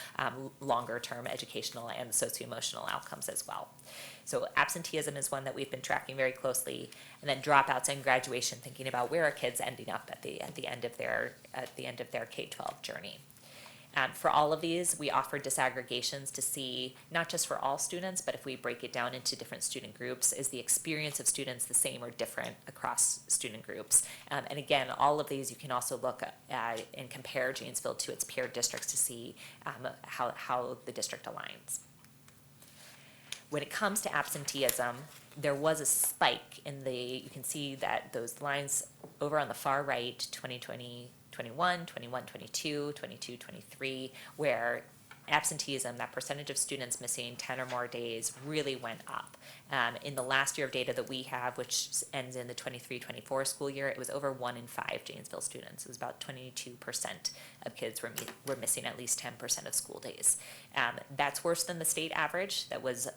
longer-term educational and socio-emotional outcomes as well. So absenteeism is one that we've been tracking very closely, and then dropouts and graduation, thinking about where are kids ending up at the end of their K-12 journey. For all of these, we offer disaggregations to see, not just for all students, but if we break it down into different student groups, is the experience of students the same or different across student groups? And again, all of these you can also look at and compare Janesville to its peer districts to see how the district aligns. When it comes to absenteeism, there was a spike you can see that those lines over on the far right, 2020, 21, 21, 22, 22, 23, where absenteeism, that percentage of students missing 10 or more days, really went up. In the last year of data that we have, which ends in the 23-24 school year, it was over 1 in 5 Janesville students. It was about 22% of kids were missing at least 10% of school days. That's worse than the state average. That was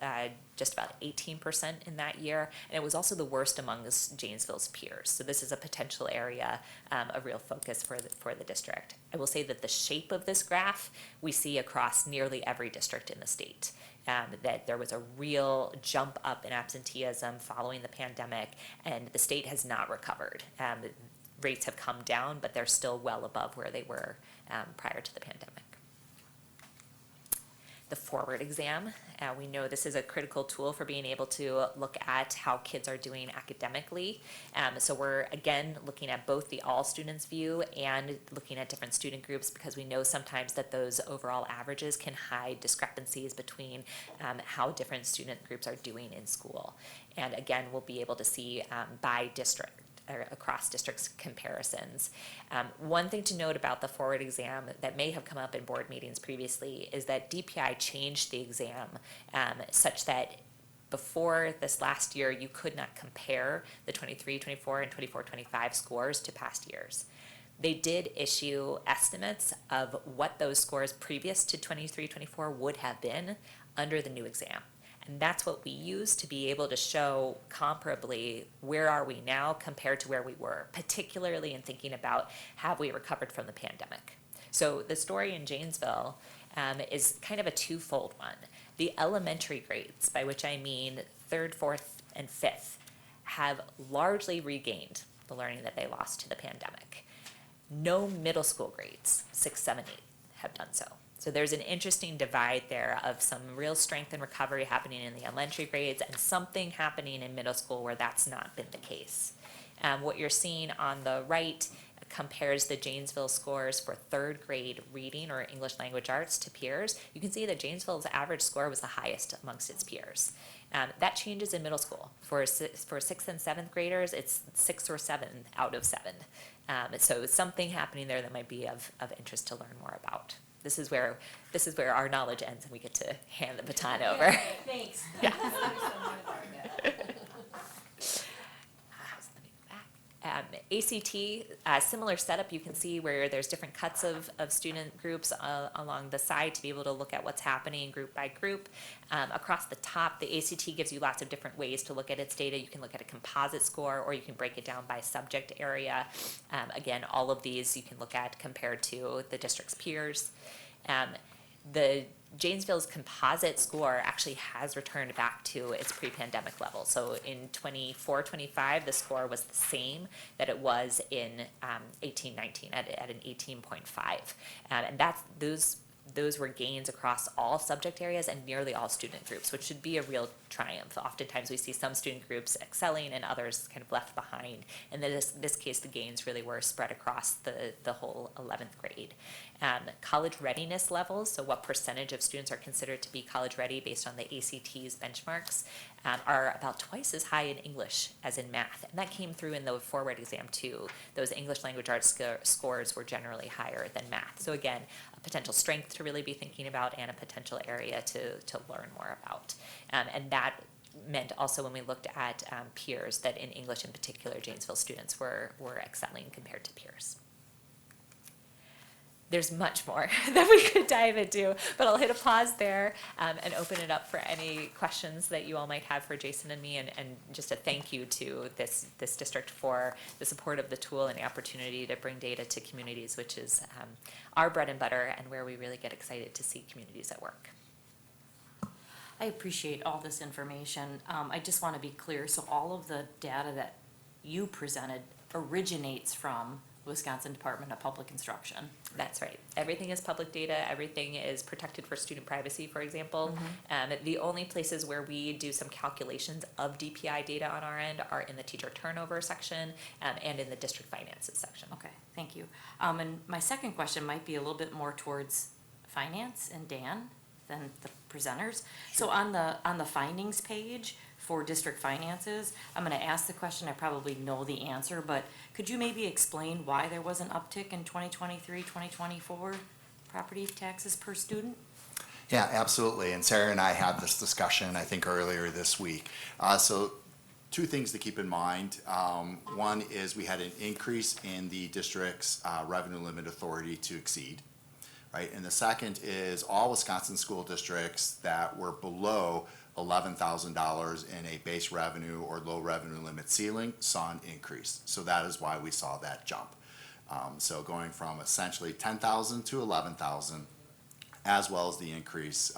just about 18% in that year, and it was also the worst among Janesville's peers. So this is a potential area of real focus for the district. I will say that the shape of this graph we see across nearly every district in the state. That there was a real jump up in absenteeism following the pandemic, and the state has not recovered. Rates have come down, but they're still well above where they were prior to the pandemic. the forward exam. We know this is a critical tool for being able to look at how kids are doing academically. So we're, again, looking at both the all students view and looking at different student groups, because we know sometimes that those overall averages can hide discrepancies between how different student groups are doing in school. And again, we'll be able to see by district or across districts comparisons. One thing to note about the forward exam that may have come up in board meetings previously is that DPI changed the exam such that before this last year, you could not compare the 23, 24, and 24, 25 scores to past years. They did issue estimates of what those scores previous to 23, 24 would have been under the new exam. And that's what we use to be able to show comparably where are we now compared to where we were, particularly in thinking about have we recovered from the pandemic. So the story in Janesville is kind of a twofold one. The elementary grades, by which I mean 3rd, 4th, and 5th, have largely regained the learning that they lost to the pandemic. No middle school grades, 6, 7, 8, have done so. So there's an interesting divide there of some real strength and recovery happening in the elementary grades and something happening in middle school where that's not been the case. What you're seeing on the right compares the Janesville scores for 3rd grade reading or English language arts to peers. You can see that Janesville's average score was the highest amongst its peers. That changes in middle school. For 6th and 7th graders, it's 6 or 7 out of 7. So something happening there that might be of interest to learn more about. This is where our knowledge ends and we get to hand the baton over. Thanks. Yeah. ACT, similar setup. You can see where there's different cuts of student groups along the side to be able to look at what's happening group by group. Across the top, the ACT gives you lots of different ways to look at its data. You can look at a composite score, or you can break it down by subject area. Again, all of these you can look at compared to the district's peers. The Janesville's composite score actually has returned back to its pre-pandemic level. So in 24-25, the score was the same that it was in 18-19 at an 18.5. And those were gains across all subject areas and nearly all student groups, which should be a real triumph. Oftentimes we see some student groups excelling and others kind of left behind. And in this case, the gains really were spread across the whole 11th grade. College readiness levels, so what percentage of students are considered to be college ready based on the ACT's benchmarks, are about twice as high in English as in math. And that came through in the forward exam too. Those English language arts scores were generally higher than math. So again, a potential strength to really be thinking about and a potential area to learn more about. And that meant also when we looked at peers that in English in particular, Janesville students were excelling compared to peers. There's much more that we could dive into, but I'll hit a pause there and open it up for any questions that you all might have for Jason and me, and just a thank you to this district for the support of the tool and the opportunity to bring data to communities, which is our bread and butter and where we really get excited to see communities at work. I appreciate all this information. I just want to be clear, so all of the data that you presented originates from Wisconsin Department of Public Instruction. That's right. Everything is public data. Everything is protected for student privacy, for example. The only places where we do some calculations of DPI data on our end are in the teacher turnover section and in the district finances section. Okay, thank you. And my second question might be a little bit more towards finance and Dan than the presenters. So on the findings page for district finances, I'm going to ask the question, I probably know the answer, but could you maybe explain why there was an uptick in 2023, 2024 property taxes per student? Yeah, absolutely. And Sarah and I had this discussion, I think, earlier this week. So two things to keep in mind. One is we had an increase in the district's revenue limit authority to exceed. Right? And the second is all Wisconsin school districts that were below $11,000 in a base revenue or low revenue limit ceiling saw an increase. So that is why we saw that jump. So going from essentially 10,000 to 11,000, as well as the increase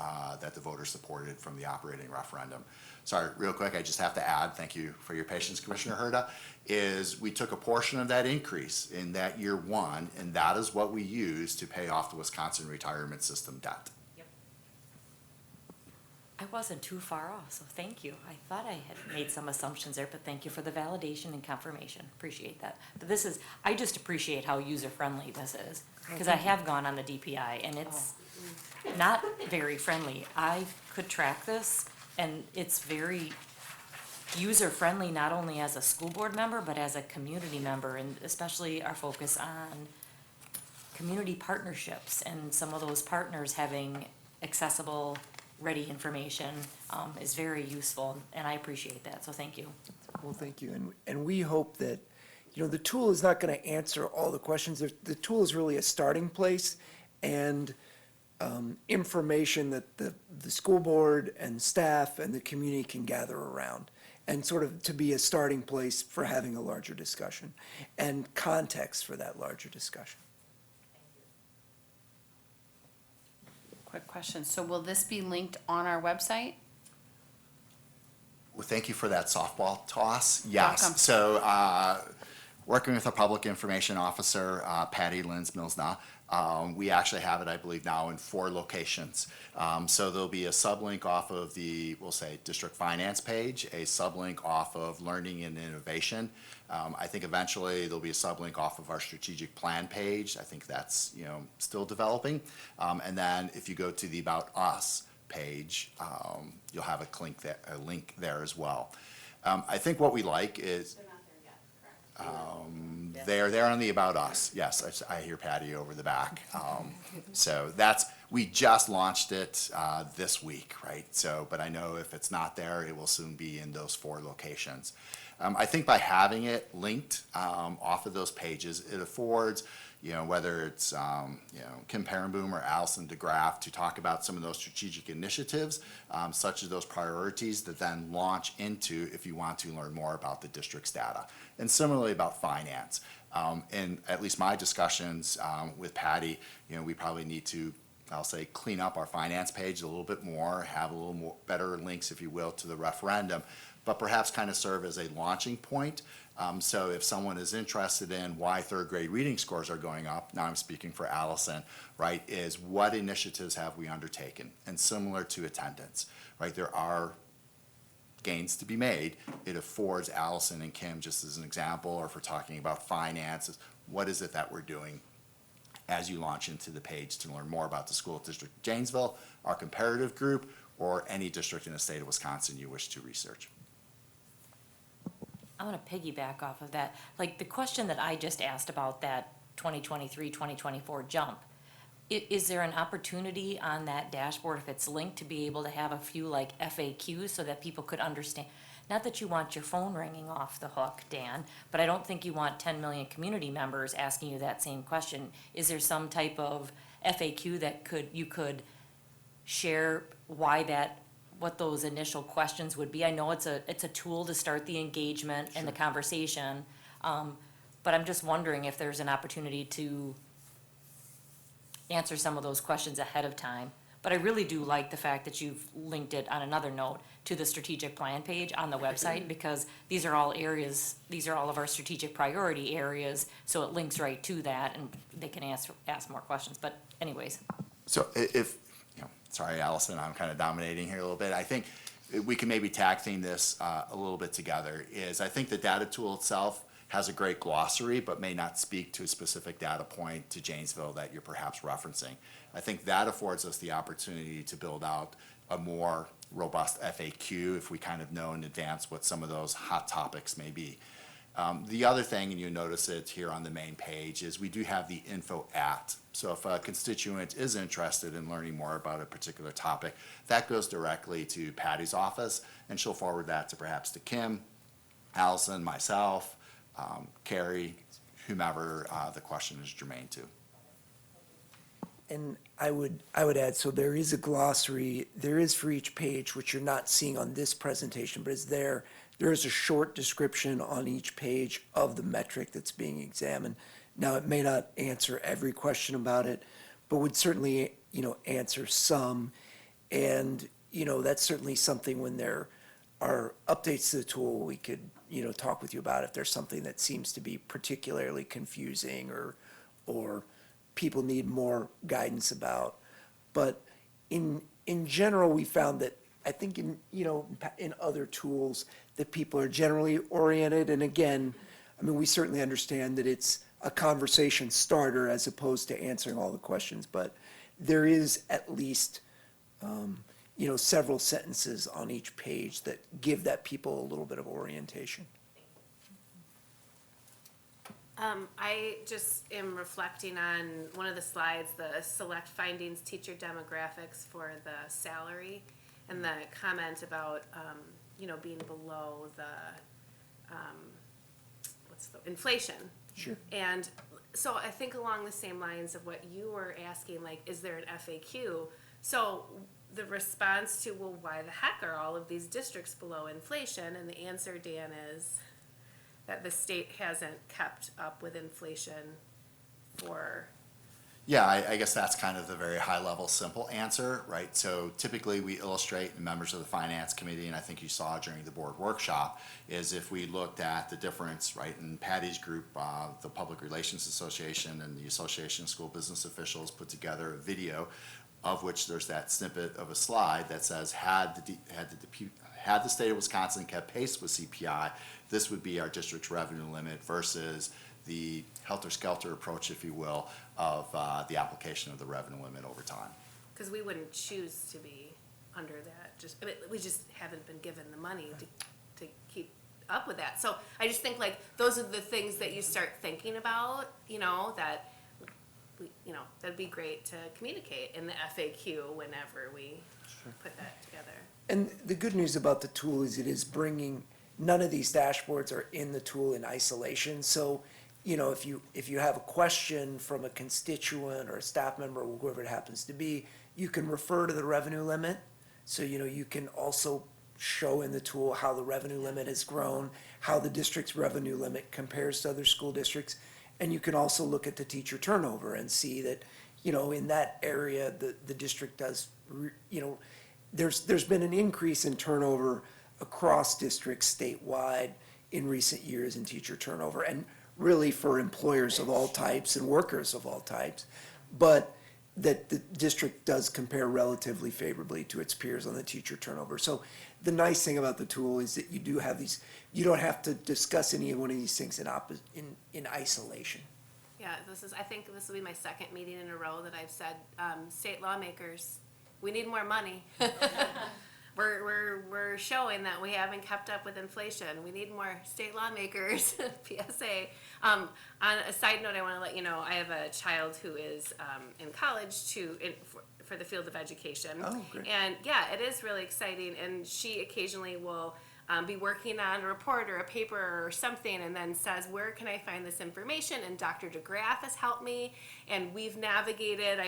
that the voters supported from the operating referendum. Sorry, real quick, I just have to add, thank you for your patience, Commissioner Herda, is we took a portion of that increase in that year one, and that is what we used to pay off the Wisconsin retirement system debt. Yep. I wasn't too far off, so thank you. I thought I had made some assumptions there, but thank you for the validation and confirmation. Appreciate that. But this is, I just appreciate how user-friendly this is, because I have gone on the DPI, and it's not very friendly. I could track this, and it's very user-friendly, not only as a school board member, but as a community member, and especially our focus on community partnerships, and some of those partners having accessible, ready information is very useful, and I appreciate that, so thank you. Well, thank you. And we hope that, the tool is not going to answer all the questions. The tool is really a starting place and information that the school board and staff and the community can gather around, and sort of to be a starting place for having a larger discussion and context for that larger discussion. Quick question. So will this be linked on our website? Well, thank you for that softball toss. Yes. Welcome. So, working with our public information officer, Patty Linz-Milsna, we actually have it, I believe, now in 4 locations. So there'll be a sublink off of the, we'll say, district finance page, a sublink off of learning and innovation. I think eventually there'll be a sublink off of our strategic plan page. I think that's, still developing. And then if you go to the About Us page, you'll have a link there as well. I think what we like is they're there on the About Us. Yes, I hear Patty over the back. So we just launched it this week, right? So, but I know if it's not there, it will soon be in those 4 locations. I think by having it linked off of those pages, it affords, whether it's, Kim Perenboom or Allison DeGraff to talk about some of those strategic initiatives, such as those priorities that then launch into if you want to learn more about the district's data. And similarly about finance. In at least my discussions with Patty, we probably need to, I'll say, clean up our finance page a little bit more, have a little more better links, if you will, to the referendum, but perhaps kind of serve as a launching point. So if someone is interested in why 3rd grade reading scores are going up, now I'm speaking for Allison, right, is what initiatives have we undertaken? And similar to attendance, right, there are gains to be made. It affords Allison and Kim, just as an example, or if we're talking about finances, what is it that we're doing as you launch into the page to learn more about the school district of Janesville, our comparative group, or any district in the state of Wisconsin you wish to research. I want to piggyback off of that. Like the question that I just asked about that 2023, 2024 jump, is there an opportunity on that dashboard, if it's linked, to be able to have a few like FAQs so that people could understand? Not that you want your phone ringing off the hook, Dan, but I don't think you want 10 million community members asking you that same question. Is there some type of FAQ that you could share what those initial questions would be? I know it's a tool to start the engagement and the conversation, but I'm just wondering if there's an opportunity to answer some of those questions ahead of time. But I really do like the fact that you've linked it on another note to the strategic plan page on the website, because these are all of our strategic priority areas, so it links right to that and they can ask more questions. But anyways. So sorry, Allison, I'm kind of dominating here a little bit. I think we can maybe tag team this a little bit together. I think the data tool itself has a great glossary, but may not speak to a specific data point to Janesville that you're perhaps referencing. I think that affords us the opportunity to build out a more robust FAQ if we kind of know in advance what some of those hot topics may be. The other thing, and you notice it here on the main page, is we do have the info at. So if a constituent is interested in learning more about a particular topic, that goes directly to Patty's office, and she'll forward that to perhaps to Kim, Allison, myself, Carrie, whomever the question is germane to. And I would add, so there is a glossary, there is for each page, which you're not seeing on this presentation, but is there. There is a short description on each page of the metric that's being examined. Now, it may not answer every question about it, but would certainly, answer some. And, that's certainly something when there are updates to the tool, we could, talk with you about if there's something that seems to be particularly confusing or people need more guidance about. But in general, we found that I think in, in other tools that people are generally oriented. And again, I mean, we certainly understand that it's a conversation starter as opposed to answering all the questions, but there is at least, several sentences on each page that give that people a little bit of orientation. I just am reflecting on one of the slides, the select findings, teacher demographics for the salary, and the comment about, being below the, what's the, inflation. Sure. And so I think along the same lines of what you were asking, like, is there an FAQ? So the response to, well, why the heck are all of these districts below inflation? And the answer, Dan, is that the state hasn't kept up with inflation for. Yeah, I guess that's kind of the very high-level, simple answer, right? So typically, we illustrate, and members of the Finance Committee, and I think you saw during the board workshop, is if we looked at the difference, right, in Patty's group, the Public Relations Association and the Association of School Business Officials put together a video of which there's that snippet of a slide that says, had the state of Wisconsin kept pace with CPI, this would be our district's revenue limit versus the helter-skelter approach, if you will, of the application of the revenue limit over time. Because we wouldn't choose to be under that, we just haven't been given the money to keep up with that. So I just think, like, those are the things that you start thinking about, that, that'd be great to communicate in the FAQ whenever we put that together. And the good news about the tool is it is bringing, none of these dashboards are in the tool in isolation. So, if you have a question from a constituent or a staff member or whoever it happens to be, you can refer to the revenue limit. So, you can also show in the tool how the revenue limit has grown, how the district's revenue limit compares to other school districts. And you can also look at the teacher turnover and see that, in that area, the district does, there's been an increase in turnover across districts statewide in recent years in teacher turnover, and really for employers of all types and workers of all types, but that the district does compare relatively favorably to its peers on the teacher turnover. So the nice thing about the tool is that you do have these, you don't have to discuss any one of these things in isolation. Yeah, I think this will be my second meeting in a row that I've said, state lawmakers, we need more money. We're showing that we haven't kept up with inflation. We need more state lawmakers, PSA. On a side note, I want to let you know, I have a child who is in college for the field of education. Oh, great. And yeah, it is really exciting. And she occasionally will be working on a report or a paper or something, and then says, where can I find this information? And Dr. DeGraff has helped me, and we've navigated.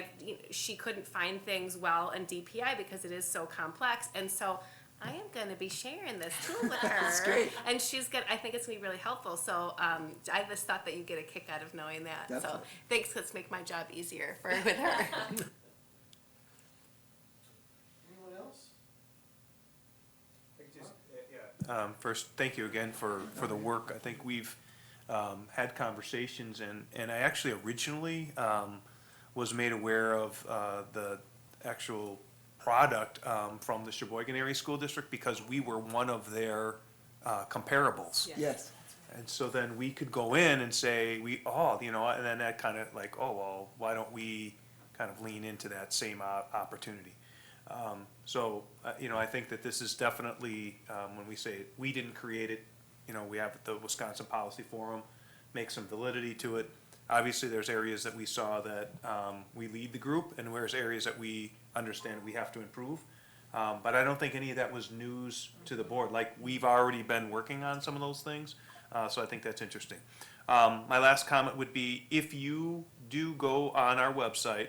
She couldn't find things well in DPI because it is so complex, and so I am going to be sharing this tool with her. That's great. And I think it's going to be really helpful. So I just thought that you get a kick out of knowing that. Definitely. So thanks, let's make my job easier with her. Anyone else? First, thank you again for the work. I think we've had conversations, and I actually originally was made aware of the actual product from the Sheboygan Area School District because we were one of their comparables. Yes. And so then we could go in and say, and then that kind of like, why don't we kind of lean into that same opportunity? I think that this is definitely, when we say we didn't create it, we have the Wisconsin Policy Forum, make some validity to it. Obviously, there's areas that we saw that we lead the group, and there's areas that we understand we have to improve. But I don't think any of that was news to the board. Like, we've already been working on some of those things, so I think that's interesting. My last comment would be, if you do go on our website,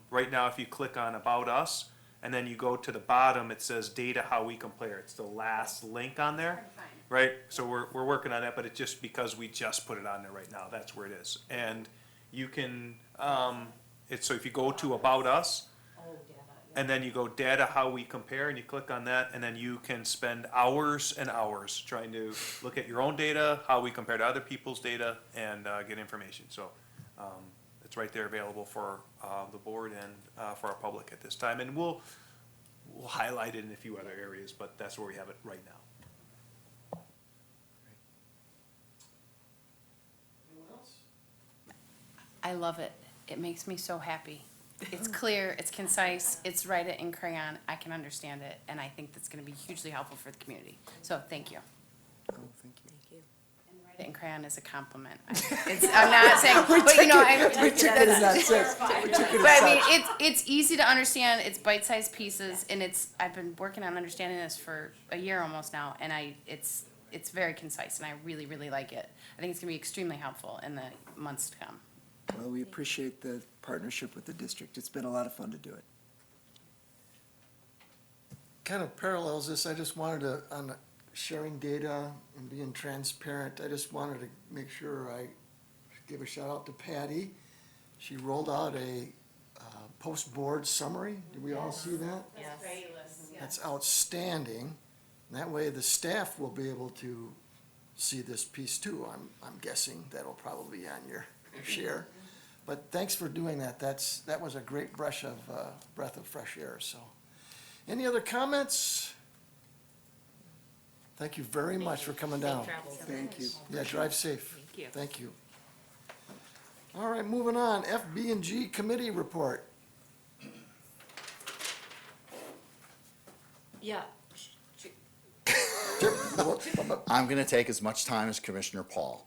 right now if you click on About Us, and then you go to the bottom, it says data, how we compare. It's the last link on there, right? So we're working on that, but it's just because we just put it on there right now. That's where it is. And you can, so if you go to About Us, and then you go data, how we compare, and you click on that, and then you can spend hours and hours trying to look at your own data, how we compare to other people's data, and get information. So it's right there available for the board and for our public at this time. And we'll highlight it in a few other areas, but that's where we have it right now. Anyone else? I love it. It makes me so happy. It's clear, it's concise, it's write it in crayon, I can understand it, and I think that's gonna be hugely helpful for the community. So, thank you. Oh, thank you. And write it in crayon is a compliment. I'm not saying, but you know, We took it in that sense. We took it But as I mean, such. it's easy to understand, it's bite-sized pieces, and I've been working on understanding this for a year almost now, and it's very concise, and I really, really like it. I think it's gonna be extremely helpful in the months to come. Well, we appreciate the partnership with the district. It's been a lot of fun to do it. Kind of parallels this, I just wanted to, on sharing data and being transparent, I just wanted to make sure I give a shout out to Patty. She rolled out a post-board summary. Did we all see that? That's outstanding. And that way the staff will be able to see this piece too. I'm guessing that'll probably be on your share. But thanks for doing that. That was a great breath of fresh air, so. Any other comments? Thank you very much for coming down. Thank you. Yeah, drive safe. Thank you. Thank you. All right, moving on. FB&G committee report. Yeah. I'm going to take as much time as Commissioner Paul.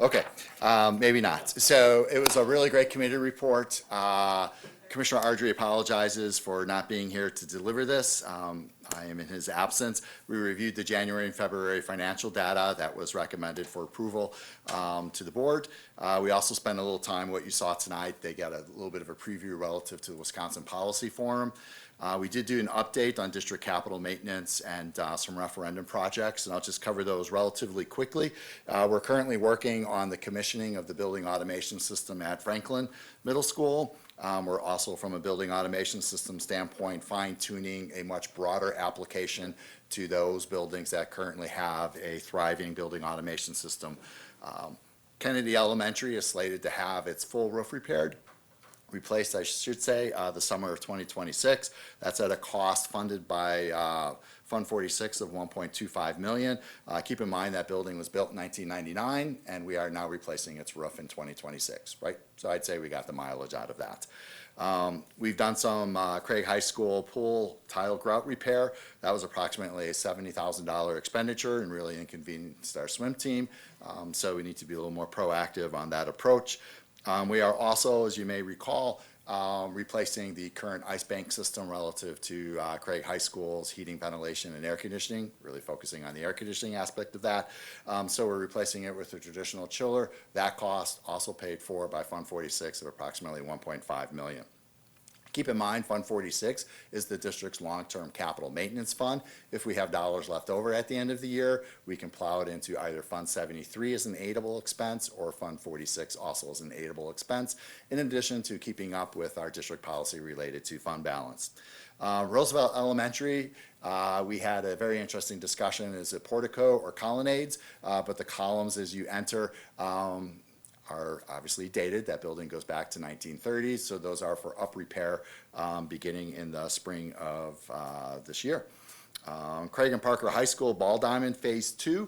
Okay, maybe not. So it was a really great committee report. Commissioner Ardrey apologizes for not being here to deliver this. I am in his absence. We reviewed the January and February financial data that was recommended for approval to the board. We also spent a little time, what you saw tonight, they got a little bit of a preview relative to the Wisconsin Policy Forum. We did do an update on district capital maintenance and some referendum projects, and I'll just cover those relatively quickly. We're currently working on the commissioning of the building automation system at Franklin Middle School. We're also, from a building automation system standpoint, fine-tuning a much broader application to those buildings that currently have a thriving building automation system. Kennedy Elementary is slated to have its full roof replaced, I should say, the summer of 2026. That's at a cost funded by Fund 46 of $1.25 million. Keep in mind that building was built in 1999, and we are now replacing its roof in 2026, right? So I'd say we got the mileage out of that. We've done some Craig High School pool tile grout repair. That was approximately a $70,000 expenditure and really inconvenienced our swim team. So we need to be a little more proactive on that approach. We are also, as you may recall, replacing the current ice bank system relative to Craig High School's heating, ventilation, and air conditioning, really focusing on the air conditioning aspect of that. So we're replacing it with a traditional chiller. That cost also paid for by Fund 46 of approximately $1.5 million. Keep in mind, Fund 46 is the district's long-term capital maintenance fund. If we have dollars left over at the end of the year, we can plow it into either Fund 73 as an aidable expense or Fund 46 also as an aidable expense, in addition to keeping up with our district policy related to fund balance. Roosevelt Elementary, we had a very interesting discussion. Is it portico or colonnades? But the columns as you enter are obviously dated. That building goes back to 1930s, so those are for up repair beginning in the spring of this year. Craig and Parker High School Ball Diamond Phase 2.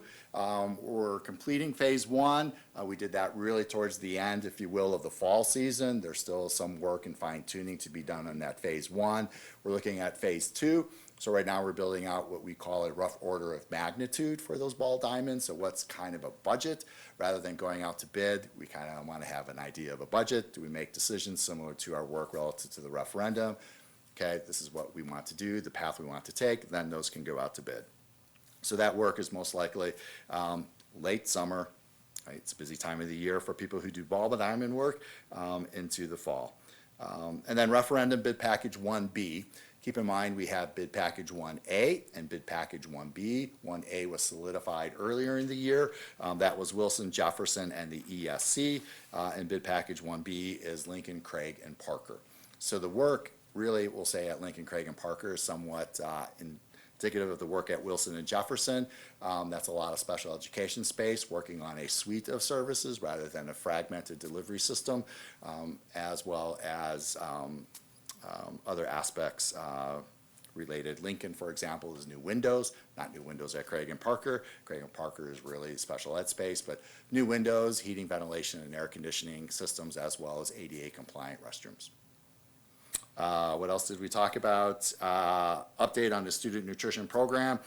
We're completing Phase 1. We did that really towards the end, if you will, of the fall season. There's still some work and fine tuning to be done on that Phase 1. We're looking at Phase 2. So right now we're building out what we call a rough order of magnitude for those ball diamonds. So what's kind of a budget? Rather than going out to bid, we kind of want to have an idea of a budget. Do we make decisions similar to our work relative to the referendum? Okay, this is what we want to do, the path we want to take, then those can go out to bid. So that work is most likely late summer, right? It's a busy time of the year for people who do ball diamond work into the fall. And then referendum bid package 1B. Keep in mind, we have bid package 1A and bid package 1B. 1A was solidified earlier in the year. That was Wilson, Jefferson, and the ESC. And bid package 1B is Lincoln, Craig, and Parker. So the work, really, we'll say at Lincoln, Craig, and Parker is somewhat indicative of the work at Wilson and Jefferson. That's a lot of special education space, working on a suite of services rather than a fragmented delivery system, as well as other aspects related. Lincoln, for example, is new windows, not new windows at Craig and Parker. Craig and Parker is really special ed space, but new windows, heating, ventilation, and air conditioning systems, as well as ADA compliant restrooms. What else did we talk about? Update on the student nutrition program.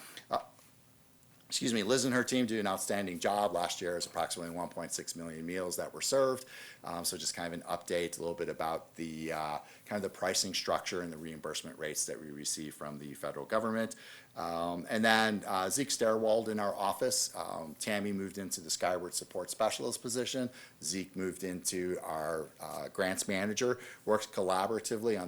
Liz and her team did an outstanding job. Last year, it was approximately 1.6 million meals that were served. So just kind of an update, a little bit about the kind of the pricing structure and the reimbursement rates that we receive from the federal government. And then Zeke Sterwald in our office. Tammy moved into the Skyward Support Specialist position. Zeke moved into our grants manager, works collaboratively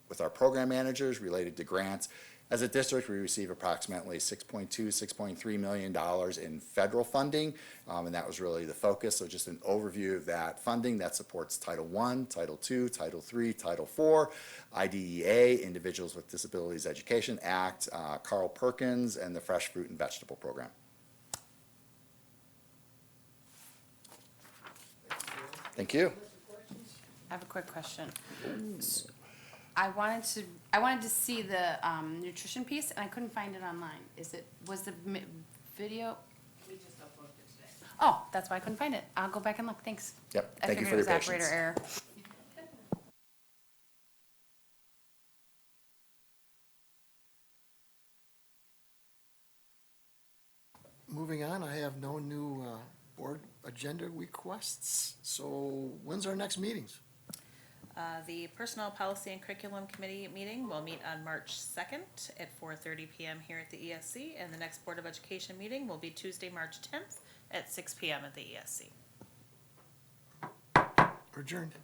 with our program managers related to grants. As a district, we receive approximately $6.2, $6.3 million in federal funding, and that was really the focus. So just an overview of that funding that supports Title I, Title II, Title III, Title IV, IDEA, Individuals with Disabilities Education Act, Carl Perkins, and the Fresh Fruit and Vegetable Program. Thank you. I have a quick question. I wanted to see the nutrition piece, and I couldn't find it online. Was the video? We just uploaded it today. Oh, that's why I couldn't find it. I'll go back and look, thanks. Yep, I thank you figured for it your was operator patience. error. Moving on, I have no new board agenda requests. So when's our next meetings? The Personnel Policy and Curriculum Committee meeting will meet on March 2nd at 4:30 PM here at the ESC, and the next Board of Education meeting will be Tuesday, March 10th at 6 PM at the ESC. Adjourned.